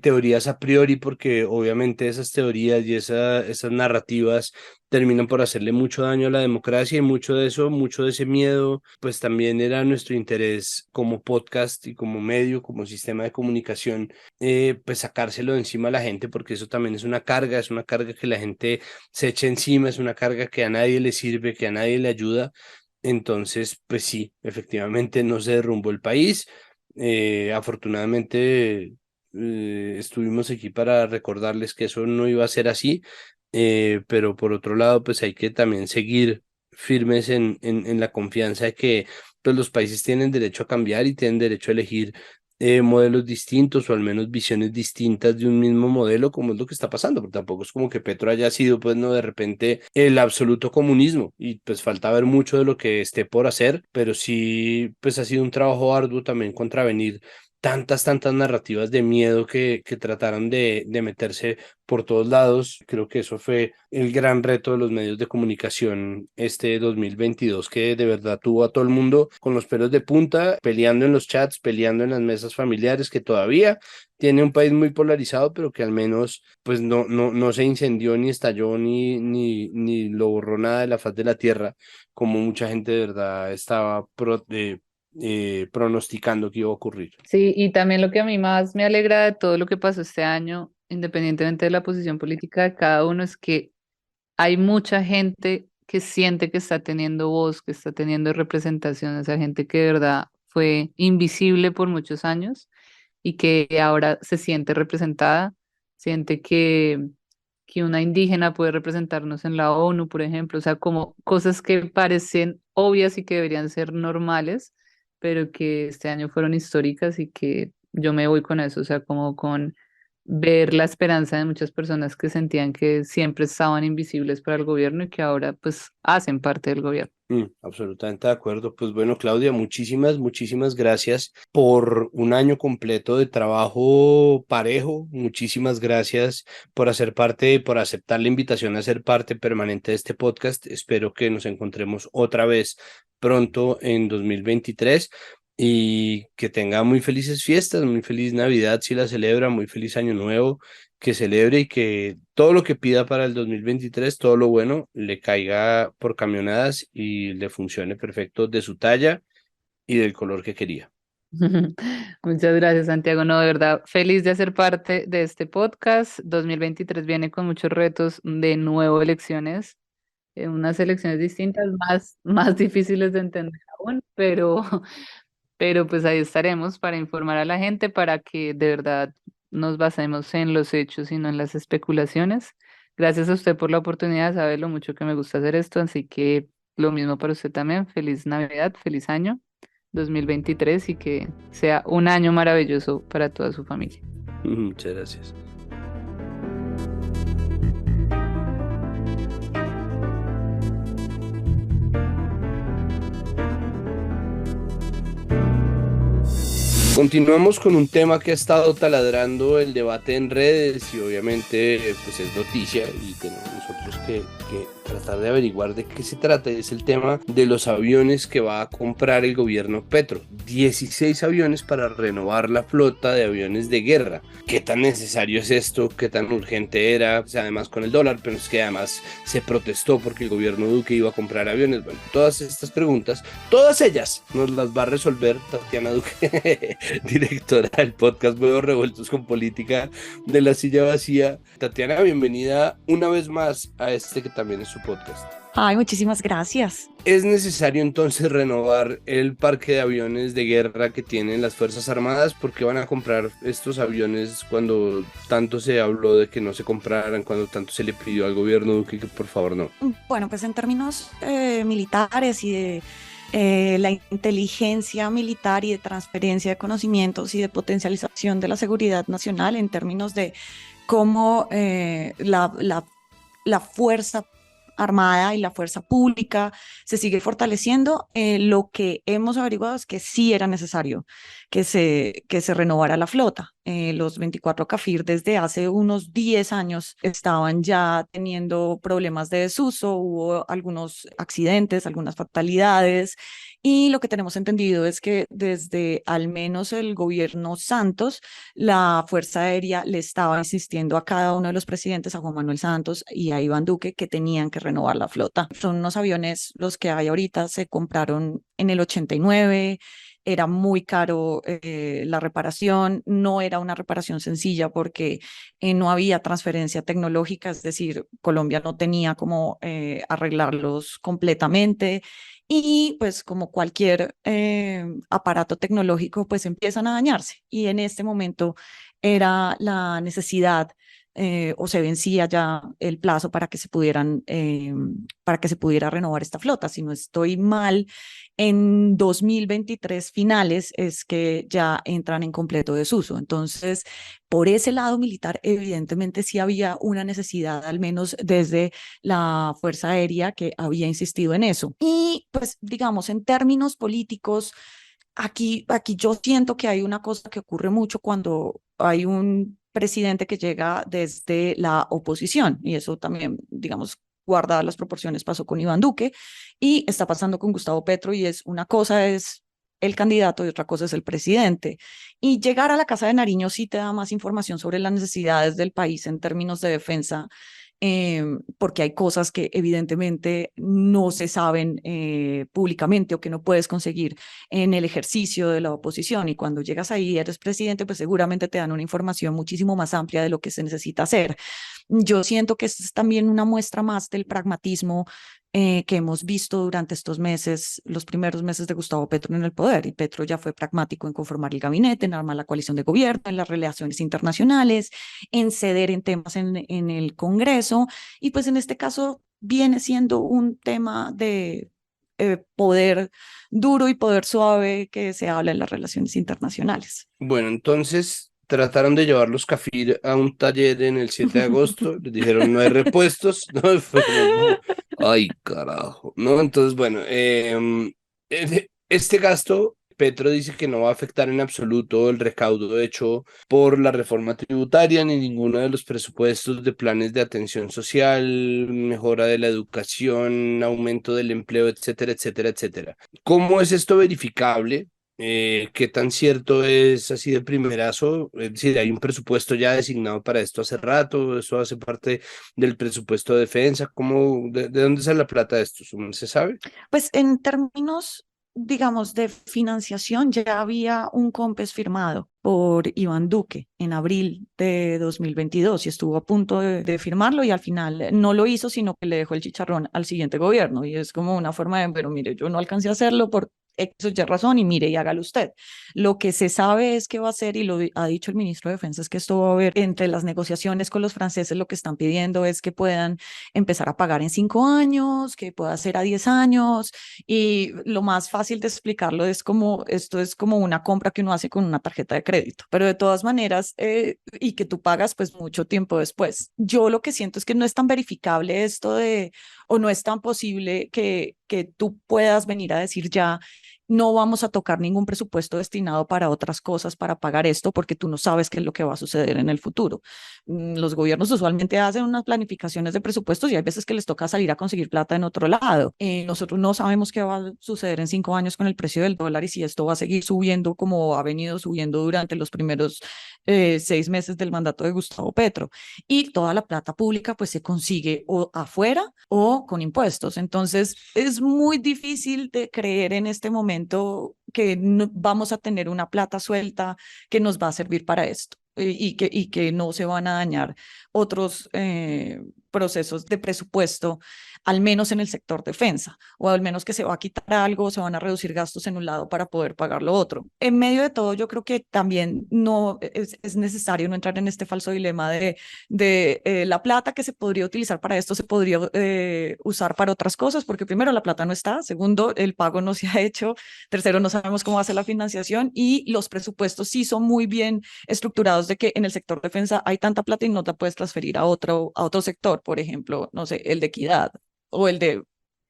teorías a priori, porque obviamente esas teorías y esas narrativas terminan por hacerle mucho daño a la democracia, y mucho de eso, mucho de ese miedo, pues también era nuestro interés como podcast y como medio, como sistema de comunicación, pues sacárselo de encima a la gente, porque eso también es una carga que la gente se echa encima, es una carga que a nadie le sirve, que a nadie le ayuda. Entonces, pues sí, efectivamente no se derrumbó el país. Afortunadamente, estuvimos aquí para recordarles que eso no iba a ser así, pero por otro lado, pues hay que también seguir firmes en la confianza de que pues, los países tienen derecho a cambiar y tienen derecho a elegir modelos distintos, o al menos visiones distintas de un mismo modelo, como es lo que está pasando, porque tampoco es como que Petro haya sido, pues no, de repente el absoluto comunismo, y pues falta ver mucho de lo que esté por hacer, pero sí, pues ha sido un trabajo arduo también contravenir tantas narrativas de miedo que trataron de meterse por todos lados. Creo que eso fue el gran reto de los medios de comunicación este 2022, que de verdad tuvo a todo el mundo con los pelos de punta, peleando en los chats, peleando en las mesas familiares, que todavía tiene un país muy polarizado, pero que al menos pues no se incendió ni estalló ni lo borró nada de la faz de la tierra, como mucha gente de verdad estaba pronosticando que iba a ocurrir. Sí, y también lo que a mí más me alegra de todo lo que pasó este año, independientemente de la posición política de cada uno, es que hay mucha gente que siente que está teniendo voz, que está teniendo representación, esa gente que de verdad fue invisible por muchos años y que ahora se siente representada, siente que una indígena puede representarnos en la ONU, por ejemplo, o sea, como cosas que parecen obvias y que deberían ser normales, pero que este año fueron históricas y que yo me voy con eso, o sea, como con ver la esperanza de muchas personas que sentían que siempre estaban invisibles para el gobierno y que ahora pues hacen parte del gobierno. Absolutamente de acuerdo. Pues bueno, Claudia, muchísimas gracias por un año completo de trabajo parejo. Muchísimas gracias por hacer parte, por aceptar la invitación a ser parte permanente de este podcast. Espero que nos encontremos otra vez pronto en 2023 y que tenga muy felices fiestas, muy feliz Navidad si la celebra, muy feliz Año Nuevo, que celebre y que todo lo que pida para el 2023, todo lo bueno, le caiga por camionadas y le funcione perfecto de su talla y del color que quería. Muchas gracias, Santiago. No, de verdad, feliz de hacer parte de este podcast. 2023 viene con muchos retos de nuevo elecciones, unas elecciones distintas, más difíciles de entender aún, pero pues ahí estaremos para informar a la gente, para que de verdad nos basemos en los hechos y no en las especulaciones. Gracias a usted por la oportunidad, sabe lo mucho que me gusta hacer esto, así que lo mismo para usted también. Feliz Navidad, feliz año 2023 y que sea un año maravilloso para toda su familia. Muchas gracias. Continuamos con un tema que ha estado taladrando el debate en redes y obviamente pues es noticia y tenemos nosotros que tratar de averiguar de qué se trata. Es el tema de los aviones que va a comprar el gobierno Petro. 16 aviones para renovar la flota de aviones de guerra. ¿Qué tan necesario es esto? ¿Qué tan urgente era? O sea, además con el dólar, pero es que además se protestó porque el gobierno Duque iba a comprar aviones. Bueno, todas estas preguntas, todas ellas nos las va a resolver Tatiana Duque, directora del podcast Nuevos Revueltos con Política de la Silla Vacía. Tatiana, bienvenida una vez más a este que también es su podcast. Ay, muchísimas gracias. ¿Es necesario entonces renovar el parque de aviones de guerra que tienen las Fuerzas Armadas? ¿Por qué van a comprar estos aviones cuando tanto se habló de que no se compraran, cuando tanto se le pidió al gobierno Duque que por favor no? Bueno, pues en términos militares y de la inteligencia militar y de transferencia de conocimientos y de potencialización de la seguridad nacional, en términos de cómo la fuerza armada y la fuerza pública se sigue fortaleciendo, lo que hemos averiguado es que sí era necesario que se renovara la flota. Los 24 CAFIR desde hace unos 10 años estaban ya teniendo problemas de desuso, hubo algunos accidentes, algunas fatalidades, y lo que tenemos entendido es que desde al menos el gobierno Santos, la Fuerza Aérea le estaba insistiendo a cada uno de los presidentes, a Juan Manuel Santos y a Iván Duque, que tenían que renovar la flota. Son unos aviones, los que hay ahorita, se compraron en el 89, era muy caro la reparación, no era una reparación sencilla porque no había transferencia tecnológica, es decir, Colombia no tenía cómo arreglarlos completamente. Y pues como cualquier aparato tecnológico, pues empiezan a dañarse. Y en este momento era la necesidad o se vencía ya el plazo para que se para que se pudiera renovar esta flota. Si no estoy mal, en 2023 finales es que ya entran en completo desuso. Entonces, por ese lado militar, evidentemente sí había una necesidad, al menos desde la Fuerza Aérea, que había insistido en eso. Y pues, digamos, en términos políticos, aquí yo siento que hay una cosa que ocurre mucho cuando hay un presidente que llega desde la oposición, y eso también, digamos, guardadas las proporciones, pasó con Iván Duque y está pasando con Gustavo Petro, y es una cosa es el candidato y otra cosa es el presidente. Y llegar a la Casa de Nariño sí te da más información sobre las necesidades del país en términos de defensa, porque hay cosas que evidentemente no se saben públicamente o que no puedes conseguir en el ejercicio de la oposición. Y cuando llegas ahí, eres presidente, pues seguramente te dan una información muchísimo más amplia de lo que se necesita hacer. Yo siento que es también una muestra más del pragmatismo que hemos visto durante estos meses, los primeros meses de Gustavo Petro en el poder. Y Petro ya fue pragmático en conformar el gabinete, en armar la coalición de gobierno, en las relaciones internacionales, en ceder en temas en el Congreso. Y pues en este caso viene siendo un tema de poder duro y poder suave que se habla en las relaciones internacionales. Bueno, entonces trataron de llevar los Cafir a un taller en el 7 de agosto, les dijeron no hay repuestos, ¿no? Fue como, ay, carajo, ¿no? Entonces, bueno, este gasto, Petro dice que no va a afectar en absoluto el recaudo hecho por la reforma tributaria ni ninguno de los presupuestos de planes de atención social, mejora de la educación, aumento del empleo, etcétera, etcétera, etcétera. ¿Cómo es esto verificable? ¿Qué tan cierto es así de primerazo? Es decir, hay un presupuesto ya designado para esto hace rato, eso hace parte del presupuesto de defensa. ¿Cómo, de dónde sale la plata de esto? ¿Se sabe? Pues en términos, digamos, de financiación, ya había un COMPES firmado por Iván Duque en abril de 2022 y estuvo a punto de firmarlo, y al final no lo hizo, sino que le dejó el chicharrón al siguiente gobierno. Y es como una forma de, pero mire, yo no alcancé a hacerlo por X o Y razón y mire y hágalo usted. Lo que se sabe es que va a ser, y lo ha dicho el ministro de Defensa, es que esto va a haber entre las negociaciones con los franceses. Lo que están pidiendo es que puedan empezar a pagar en 5 años, que pueda ser a 10 años. Y lo más fácil de explicarlo es como, esto es como una compra que uno hace con una tarjeta de crédito, pero de todas maneras, y que tú pagas pues mucho tiempo después. Yo lo que siento es que no es tan verificable esto de, o no es tan posible que tú puedas venir a decir ya, no vamos a tocar ningún presupuesto destinado para otras cosas para pagar esto, porque tú no sabes qué es lo que va a suceder en el futuro. Los gobiernos usualmente hacen unas planificaciones de presupuestos y hay veces que les toca salir a conseguir plata en otro lado. Nosotros no sabemos qué va a suceder en 5 años con el precio del dólar y si esto va a seguir subiendo como ha venido subiendo durante los primeros 6 meses del mandato de Gustavo Petro. Y toda la plata pública pues se consigue o afuera o con impuestos. Entonces es muy difícil de creer en este momento que no, vamos a tener una plata suelta que nos va a servir para esto, y que no se van a dañar otros procesos de presupuesto, al menos en el sector defensa, o al menos que se va a quitar algo, se van a reducir gastos en un lado para poder pagar lo otro. En medio de todo, yo creo que también no es necesario no entrar en este falso dilema de la plata que se podría utilizar para esto se podría usar para otras cosas, porque primero la plata no está, segundo el pago no se ha hecho, tercero no sabemos cómo va a ser la financiación, y los presupuestos sí son muy bien estructurados de que en el sector defensa hay tanta plata y no te puedes transferir a otro sector, por ejemplo, no sé, el de equidad o el de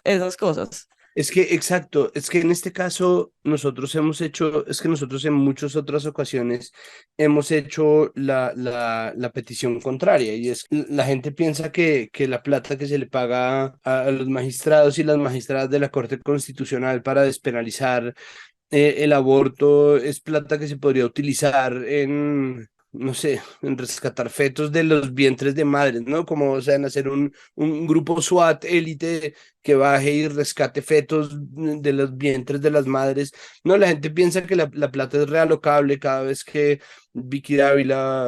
esas cosas. Es que, exacto, es que en este caso nosotros hemos hecho, es que nosotros en muchas otras ocasiones hemos hecho la petición contraria, y es la gente piensa que la plata que se le paga a los magistrados y las magistradas de la Corte Constitucional para despenalizar el aborto es plata que se podría utilizar en, no sé, en rescatar fetos de los vientres de madres, ¿no? Como, o sea, en hacer un grupo SWAT élite que baje y rescate fetos de los vientres de las madres. No, la gente piensa que la plata es realocable cada vez que Vicky Dávila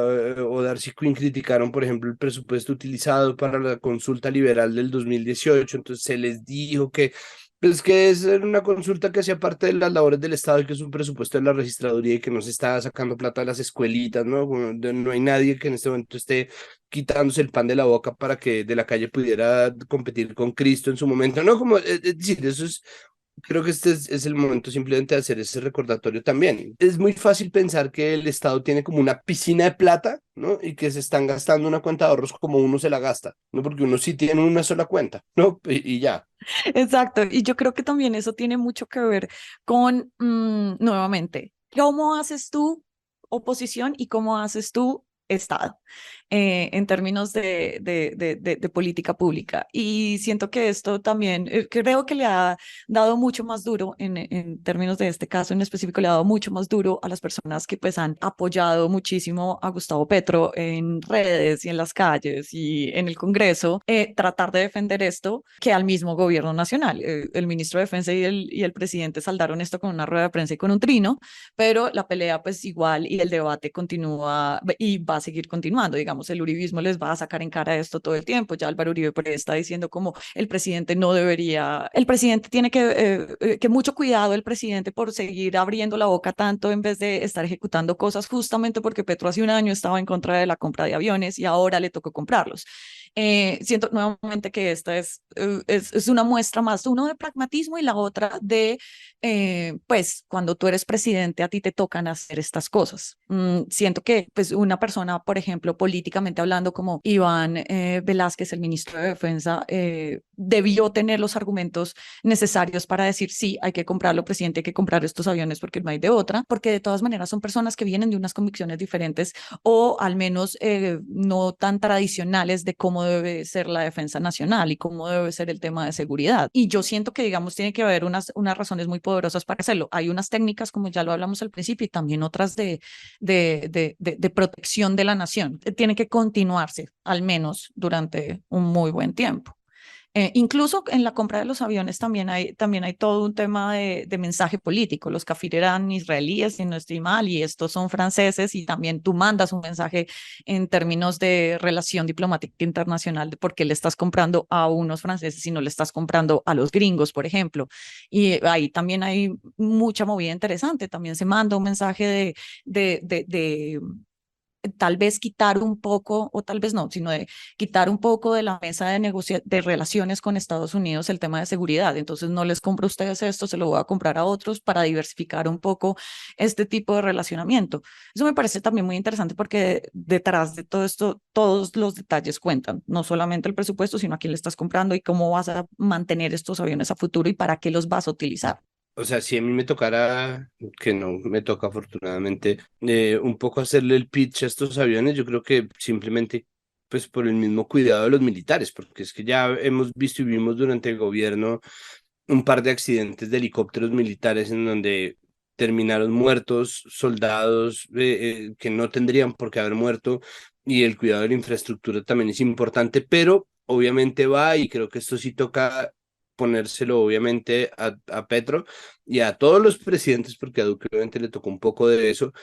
o Darcy Quinn criticaron, por ejemplo, el presupuesto utilizado para la consulta liberal del 2018. Entonces se les dijo que pues que es una consulta que hacía parte de las labores del Estado y que es un presupuesto de la registraduría y que no se está sacando plata de las escuelitas, ¿no? No hay nadie que en este momento esté quitándose el pan de la boca para que de la calle pudiera competir con Cristo en su momento, ¿no? Como, es decir, eso es creo que este es el momento simplemente de hacer ese recordatorio también. Es muy fácil pensar que el Estado tiene como una piscina de plata, ¿no? Y que se están gastando una cuenta de ahorros como uno se la gasta, ¿no? Porque uno sí tiene una sola cuenta, ¿no? Y ya. Exacto, y yo creo que también eso tiene mucho que ver con, nuevamente, cómo haces tú oposición y cómo haces tú Estado en términos de política pública. Y siento que esto también, creo que le ha dado mucho más duro, en términos de este caso en específico, le ha dado mucho más duro a las personas que pues han apoyado muchísimo a Gustavo Petro en redes y en las calles y en el Congreso, tratar de defender esto que al mismo gobierno nacional. El ministro de Defensa y el presidente saldaron esto con una rueda de prensa y con un trino, pero la pelea pues igual y el debate continúa y va a seguir continuando. Digamos, el uribismo les va a sacar en cara esto todo el tiempo. Ya Álvaro Uribe por ahí está diciendo como el presidente no debería, el presidente tiene que mucho cuidado el presidente por seguir abriendo la boca tanto en vez de estar ejecutando cosas, justamente porque Petro hace un año estaba en contra de la compra de aviones y ahora le tocó comprarlos. Siento nuevamente que esta es una muestra más, uno de pragmatismo y la otra de, pues, cuando tú eres presidente, a ti te tocan hacer estas cosas. Siento que, pues, una persona, por ejemplo, políticamente hablando, como Iván Velázquez, el ministro de Defensa, debió tener los argumentos necesarios para decir, sí, hay que comprarlo, presidente, hay que comprar estos aviones porque no hay de otra, porque de todas maneras son personas que vienen de unas convicciones diferentes o al menos no tan tradicionales de cómo debe ser la defensa nacional y cómo debe ser el tema de seguridad. Y yo siento que, digamos, tiene que haber unas razones muy poderosas para hacerlo. Hay unas técnicas, como ya lo hablamos al principio, y también otras de protección de la nación. Tiene que continuarse, al menos durante un muy buen tiempo. Incluso en la compra de los aviones también hay todo un tema de mensaje político. Los Kafir eran israelíes, si no estoy mal, y estos son franceses, y también tú mandas un mensaje en términos de relación diplomática internacional de por qué le estás comprando a unos franceses y no le estás comprando a los gringos, por ejemplo. Y ahí también hay mucha movida interesante. También se manda un mensaje de tal vez quitar un poco, o tal vez no, sino de quitar un poco de la mesa de relaciones con Estados Unidos el tema de seguridad. Entonces no les compro a ustedes esto, se lo voy a comprar a otros para diversificar un poco este tipo de relacionamiento. Eso me parece también muy interesante porque detrás de todo esto, todos los detalles cuentan, no solamente el presupuesto, sino a quién le estás comprando y cómo vas a mantener estos aviones a futuro y para qué los vas a utilizar. O sea, si a mí me tocara, que no me toca afortunadamente, un poco hacerle el pitch a estos aviones, yo creo que simplemente, pues por el mismo cuidado de los militares, porque es que ya hemos visto y vimos durante el gobierno un par de accidentes de helicópteros militares en donde terminaron muertos soldados que no tendrían por qué haber muerto, y el cuidado de la infraestructura también es importante, pero obviamente va, y creo que esto sí toca ponérselo obviamente a Petro y a todos los presidentes, porque a Duque obviamente le tocó un poco de eso,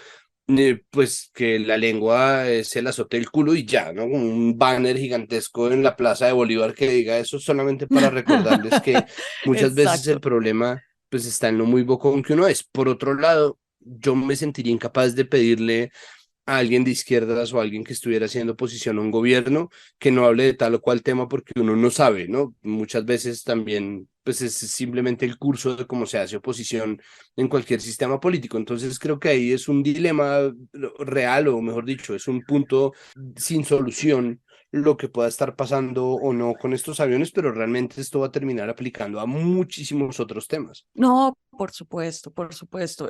pues que la lengua es el azote del culo y ya, ¿no? Como un banner gigantesco en la Plaza de Bolívar que diga eso, solamente para recordarles que muchas veces el Exacto. problema pues está en lo muy bocón que uno es. Por otro lado, yo me sentiría incapaz de pedirle a alguien de izquierdas o a alguien que estuviera haciendo oposición a un gobierno que no hable de tal o cual tema porque uno no sabe, ¿no? Muchas veces también, pues es simplemente el curso de cómo se hace oposición en cualquier sistema político. Entonces creo que ahí es un dilema real, o mejor dicho, es un punto sin solución lo que pueda estar pasando o no con estos aviones, pero realmente esto va a terminar aplicando a muchísimos otros temas. No, por supuesto, por supuesto.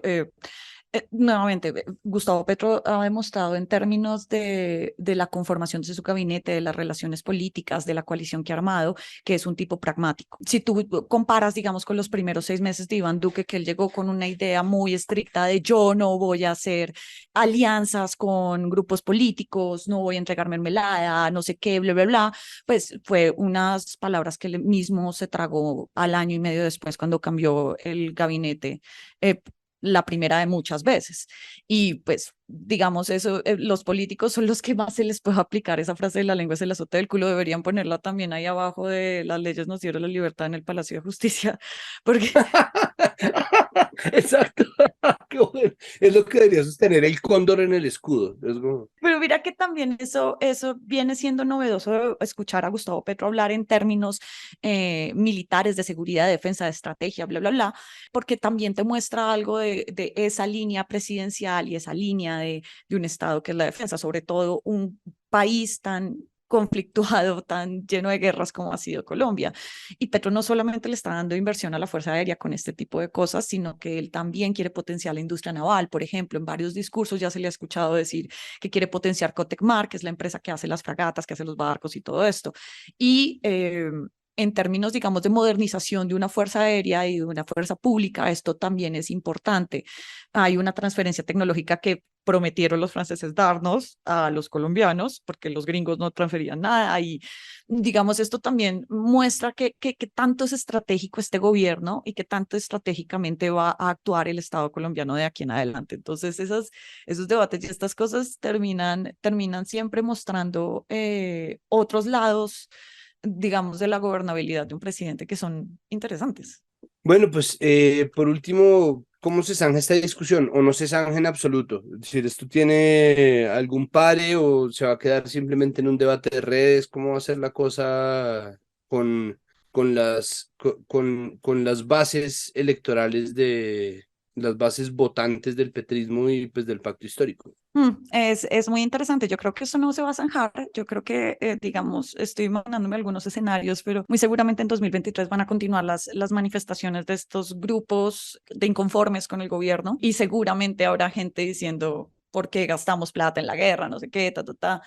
Nuevamente, Gustavo Petro ha demostrado en términos de la conformación de su gabinete, de las relaciones políticas, de la coalición que ha armado, que es un tipo pragmático. Si tú comparas, digamos, con los primeros 6 meses de Iván Duque, que él llegó con una idea muy estricta de yo no voy a hacer alianzas con grupos políticos, no voy a entregar mermelada, no sé qué, bla, bla, bla, pues fue unas palabras que él mismo se tragó al año y medio después cuando cambió el gabinete. eh, la primera de muchas veces. Y pues, digamos eso, los políticos son los que más se les puede aplicar esa frase de la lengua es el azote del culo, deberían ponerla también ahí abajo de las leyes nos dieron la libertad en el Palacio de Justicia, porque Exacto. Qué bueno. Es lo que debería sostener el cóndor en el escudo. Es como, Pero mira que también eso viene siendo novedoso escuchar a Gustavo Petro hablar en términos militares, de seguridad, de defensa, de estrategia, bla, bla, bla, porque también te muestra algo de esa línea presidencial y esa línea de un Estado que es la defensa, sobre todo un país tan conflictuado, tan lleno de guerras como ha sido Colombia. Y Petro no solamente le está dando inversión a la Fuerza Aérea con este tipo de cosas, sino que él también quiere potenciar la industria naval. Por ejemplo, en varios discursos ya se le ha escuchado decir que quiere potenciar Cotecmar, que es la empresa que hace las fragatas, que hace los barcos y todo esto. Y en términos, digamos, de modernización de una fuerza aérea y de una fuerza pública, esto también es importante. Hay una transferencia tecnológica que prometieron los franceses darnos a los colombianos, porque los gringos no transferían nada. Y digamos, esto también muestra que tanto es estratégico este gobierno y que tanto estratégicamente va a actuar el Estado colombiano de aquí en adelante. Entonces, esos debates y estas cosas terminan siempre mostrando otros lados, digamos, de la gobernabilidad de un presidente que son interesantes. bueno, pues por último, ¿cómo se zanja esta discusión? ¿O no se zanja en absoluto? Es decir, ¿esto tiene algún pare o se va a quedar simplemente en un debate de redes? ¿Cómo va a ser la cosa con, con las bases electorales de las bases votantes del petrismo y pues del pacto histórico? Es muy interesante. Yo creo que eso no se va a zanjar. Yo creo que, digamos, estoy imaginándome algunos escenarios, pero muy seguramente en 2023 van a continuar las manifestaciones de estos grupos de inconformes con el gobierno y seguramente habrá gente diciendo, ¿por qué gastamos plata en la guerra? No sé qué, ta, ta, ta.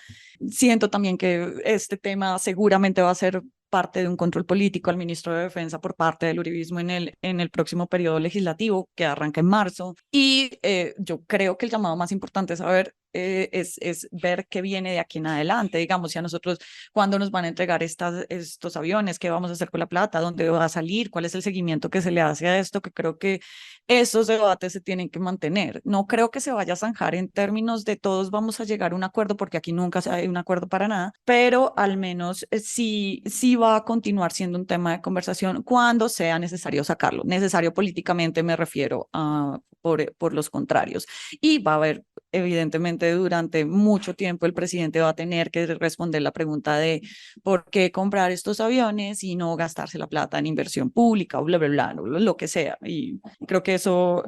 Siento también que este tema seguramente va a ser parte de un control político al ministro de Defensa por parte del uribismo en el próximo periodo legislativo que arranca en marzo. Y yo creo que el llamado más importante es saber es ver qué viene de aquí en adelante, digamos, si a nosotros, cuándo nos van a entregar estos aviones, qué vamos a hacer con la plata, dónde va a salir, cuál es el seguimiento que se le hace a esto, que creo que esos debates se tienen que mantener. No creo que se vaya a zanjar en términos de todos vamos a llegar a un acuerdo, porque aquí nunca hay un acuerdo para nada, pero al menos sí va a continuar siendo un tema de conversación cuando sea necesario sacarlo. Necesario políticamente me refiero a por los contrarios. Y va a haber evidentemente durante mucho tiempo el presidente va a tener que responder la pregunta de por qué comprar estos aviones y no gastarse la plata en inversión pública o bla, bla, bla, lo que sea. Y creo que eso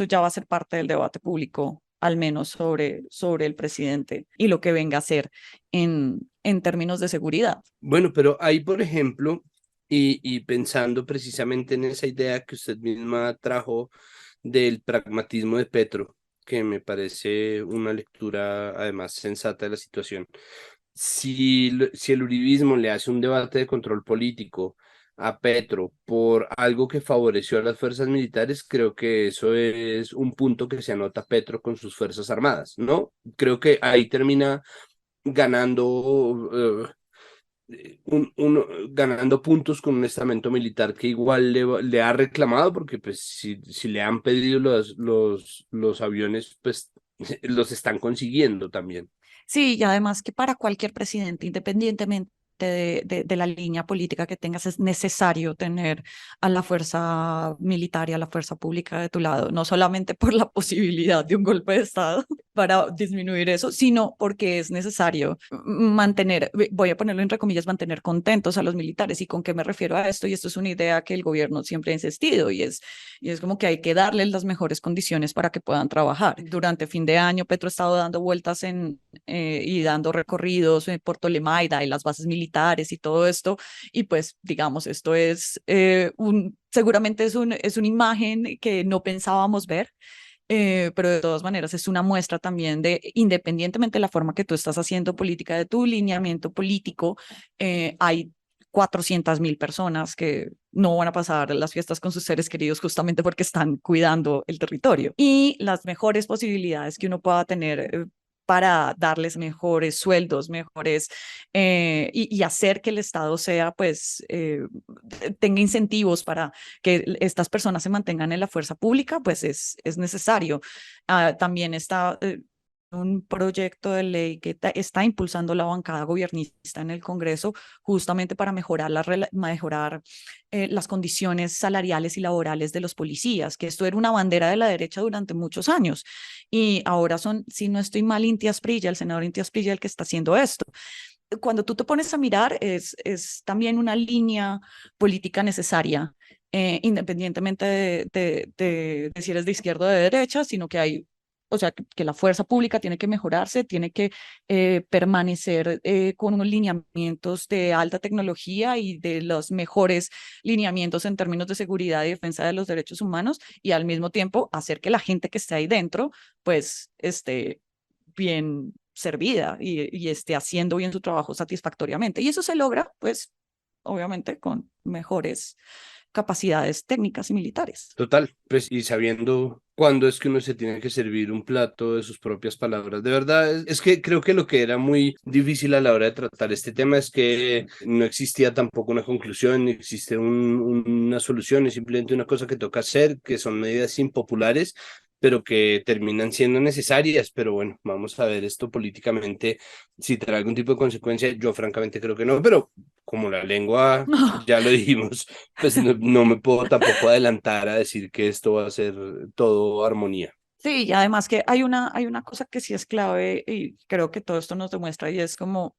ya va a ser parte del debate público, al menos sobre el presidente y lo que venga a hacer en términos de seguridad. Bueno, pero ahí, por ejemplo, y pensando precisamente en esa idea que usted misma trajo del pragmatismo de Petro, que me parece una lectura además sensata de la situación. Si el uribismo le hace un debate de control político a Petro por algo que favoreció a las fuerzas militares, creo que eso es un punto que se anota Petro con sus fuerzas armadas, ¿no? Creo que ahí termina ganando ganando puntos con un estamento militar que igual le ha reclamado, porque pues si le han pedido los aviones, pues los están consiguiendo también. Sí, y además que para cualquier presidente, independientemente de la línea política que tengas, es necesario tener a la fuerza militar y a la fuerza pública de tu lado, no solamente por la posibilidad de un golpe de Estado para disminuir eso, sino porque es necesario mantener, voy a ponerlo entre comillas, mantener contentos a los militares. ¿Y con qué me refiero a esto? Y esto es una idea que el gobierno siempre ha insistido y es como que hay que darles las mejores condiciones para que puedan trabajar. Durante fin de año, Petro ha estado dando vueltas y dando recorridos por Tolemaida y las bases militares y todo esto. Y pues, digamos, esto es seguramente es una imagen que no pensábamos ver. Pero de todas maneras es una muestra también de, independientemente de la forma que tú estás haciendo política, de tu lineamiento político, hay 400.000 personas que no van a pasar las fiestas con sus seres queridos justamente porque están cuidando el territorio. Y las mejores posibilidades que uno pueda tener para darles mejores sueldos, mejores, y hacer que el Estado sea, pues, tenga incentivos para que estas personas se mantengan en la fuerza pública, pues es necesario. También está un proyecto de ley que está impulsando la bancada gobernista en el Congreso justamente para mejorar, las condiciones salariales y laborales de los policías, que esto era una bandera de la derecha durante muchos años. Y ahora son, si no estoy mal, el senador Inti Asprilla, el que está haciendo esto. Cuando tú te pones a mirar, es también una línea política necesaria, independientemente de si eres de izquierda o de derecha, sino que hay, o sea, que la fuerza pública tiene que mejorarse, tiene que permanecer con unos lineamientos de alta tecnología y de los mejores lineamientos en términos de seguridad y defensa de los derechos humanos, y al mismo tiempo hacer que la gente que esté ahí dentro, pues, esté bien servida y esté haciendo bien su trabajo satisfactoriamente. Y eso se logra, pues, obviamente, con mejores capacidades técnicas y militares. Total, pues y sabiendo cuándo es que uno se tiene que servir un plato de sus propias palabras. De verdad, es que creo que lo que era muy difícil a la hora de tratar este tema es que no existía tampoco una conclusión, ni existe una solución, es simplemente una cosa que toca hacer, que son medidas impopulares, pero que terminan siendo necesarias. Pero bueno, vamos a ver esto políticamente, si trae algún tipo de consecuencia. Yo francamente creo que no, pero como la lengua, ya lo dijimos, pues no me puedo tampoco adelantar a decir que esto va a ser todo armonía. Sí, y además que hay una cosa que sí es clave y creo que todo esto nos demuestra y es como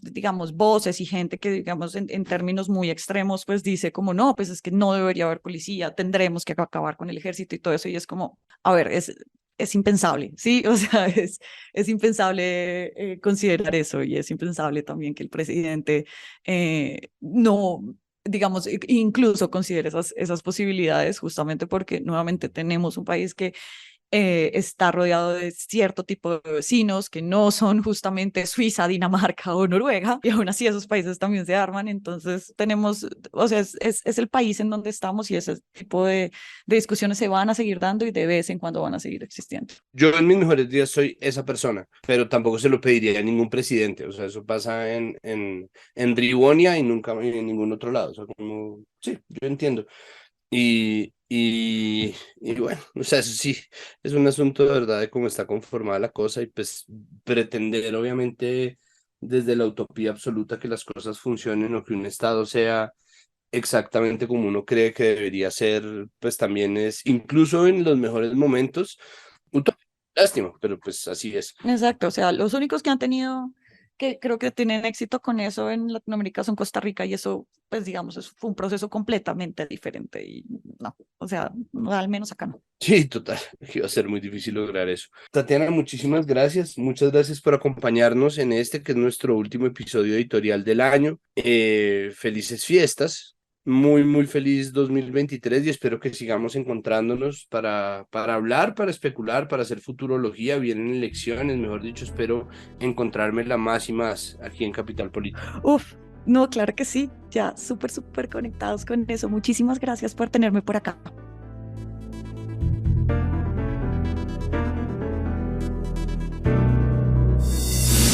digamos, voces y gente que, digamos, en términos muy extremos, pues dice como, no, pues es que no debería haber policía, tendremos que acabar con el ejército y todo eso, y es como, a ver, es impensable, ¿sí? O sea, es impensable considerar eso, y es impensable también que el presidente no, digamos, incluso considere esas posibilidades, justamente porque nuevamente tenemos un país que está rodeado de cierto tipo de vecinos que no son justamente Suiza, Dinamarca o Noruega, y aún así esos países también se arman. Entonces tenemos, o sea, es el país en donde estamos, y ese tipo de discusiones se van a seguir dando y de vez en cuando van a seguir existiendo. Yo en mis mejores días soy esa persona, pero tampoco se lo pediría a ningún presidente. O sea, eso pasa en Rivonia y nunca en ningún otro lado. O sea, como, sí, yo entiendo. Y bueno, o sea, eso sí, es un asunto de verdad de cómo está conformada la cosa, y pues pretender obviamente desde la utopía absoluta que las cosas funcionen o que un estado sea exactamente como uno cree que debería ser, pues también es, incluso en los mejores momentos, utópico. Lástima, pero pues así es. Exacto, o sea, los únicos que han tenido, que creo que tienen éxito con eso en Latinoamérica son Costa Rica, y eso, pues digamos, eso fue un proceso completamente diferente y no, o sea, no, al menos acá no. Sí, total, iba a ser muy difícil lograr eso. Tatiana, muchísimas gracias. Muchas gracias por acompañarnos en este que es nuestro último episodio editorial del año. Felices fiestas. Muy, muy feliz 2023, y espero que sigamos encontrándonos para hablar, para especular, para hacer futurología. Vienen elecciones, mejor dicho, espero encontrarme la más y más aquí en Capital Político. Uf, no, claro que sí, ya súper, súper conectados con eso. Muchísimas gracias por tenerme por acá.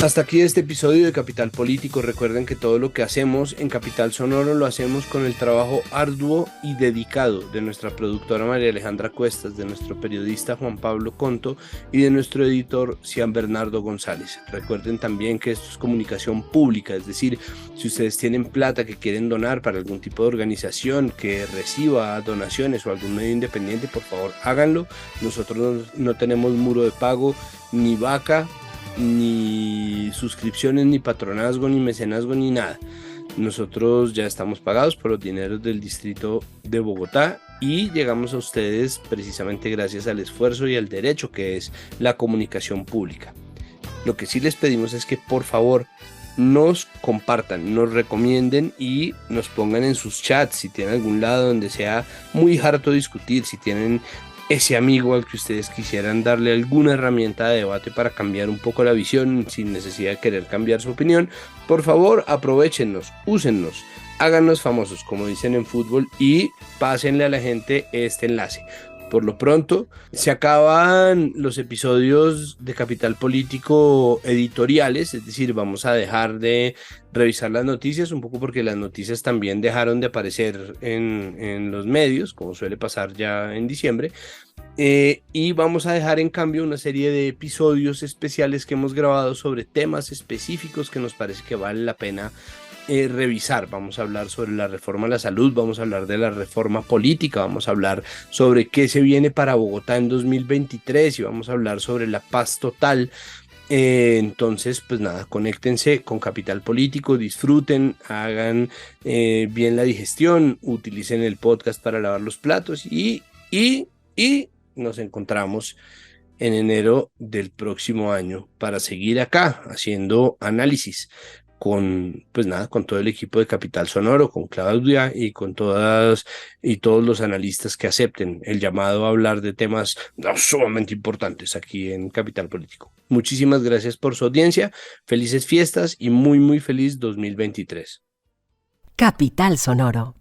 Hasta aquí este episodio de Capital Político. Recuerden que todo lo que hacemos en Capital Sonoro lo hacemos con el trabajo arduo y dedicado de nuestra productora María Alejandra Cuestas, de nuestro periodista Juan Pablo Conto y de nuestro editor Cian Bernardo González. Recuerden también que esto es comunicación pública, es decir, si ustedes tienen plata que quieren donar para algún tipo de organización que reciba donaciones o algún medio independiente, por favor háganlo. Nosotros no tenemos muro de pago, ni vaca, ni suscripciones, ni patronazgo, ni mecenazgo, ni nada. Nosotros ya estamos pagados por los dineros del distrito de Bogotá y llegamos a ustedes precisamente gracias al esfuerzo y al derecho que es la comunicación pública. Lo que sí les pedimos es que por favor nos compartan, nos recomienden y nos pongan en sus chats si tienen algún lado donde sea muy harto discutir, si tienen ese amigo al que ustedes quisieran darle alguna herramienta de debate para cambiar un poco la visión sin necesidad de querer cambiar su opinión. Por favor, aprovéchennos, úsennos, háganos famosos, como dicen en fútbol, y pásenle a la gente este enlace. Por lo pronto, se acaban los episodios de Capital Político editoriales, es decir, vamos a dejar de revisar las noticias, un poco porque las noticias también dejaron de aparecer en los medios, como suele pasar ya en diciembre, Y vamos a dejar en cambio una serie de episodios especiales que hemos grabado sobre temas específicos que nos parece que vale la pena revisar. Vamos a hablar sobre la reforma a la salud, vamos a hablar de la reforma política, vamos a hablar sobre qué se viene para Bogotá en 2023 y vamos a hablar sobre la paz total. Entonces, pues nada, conéctense con Capital Político, disfruten, hagan bien la digestión, utilicen el podcast para lavar los platos y nos encontramos en enero del próximo año para seguir acá haciendo análisis con, pues nada, con todo el equipo de Capital Sonoro, con Claudia y con todas y todos los analistas que acepten el llamado a hablar de temas sumamente importantes aquí en Capital Político. Muchísimas gracias por su audiencia, felices fiestas y muy feliz 2023. Capital Sonoro.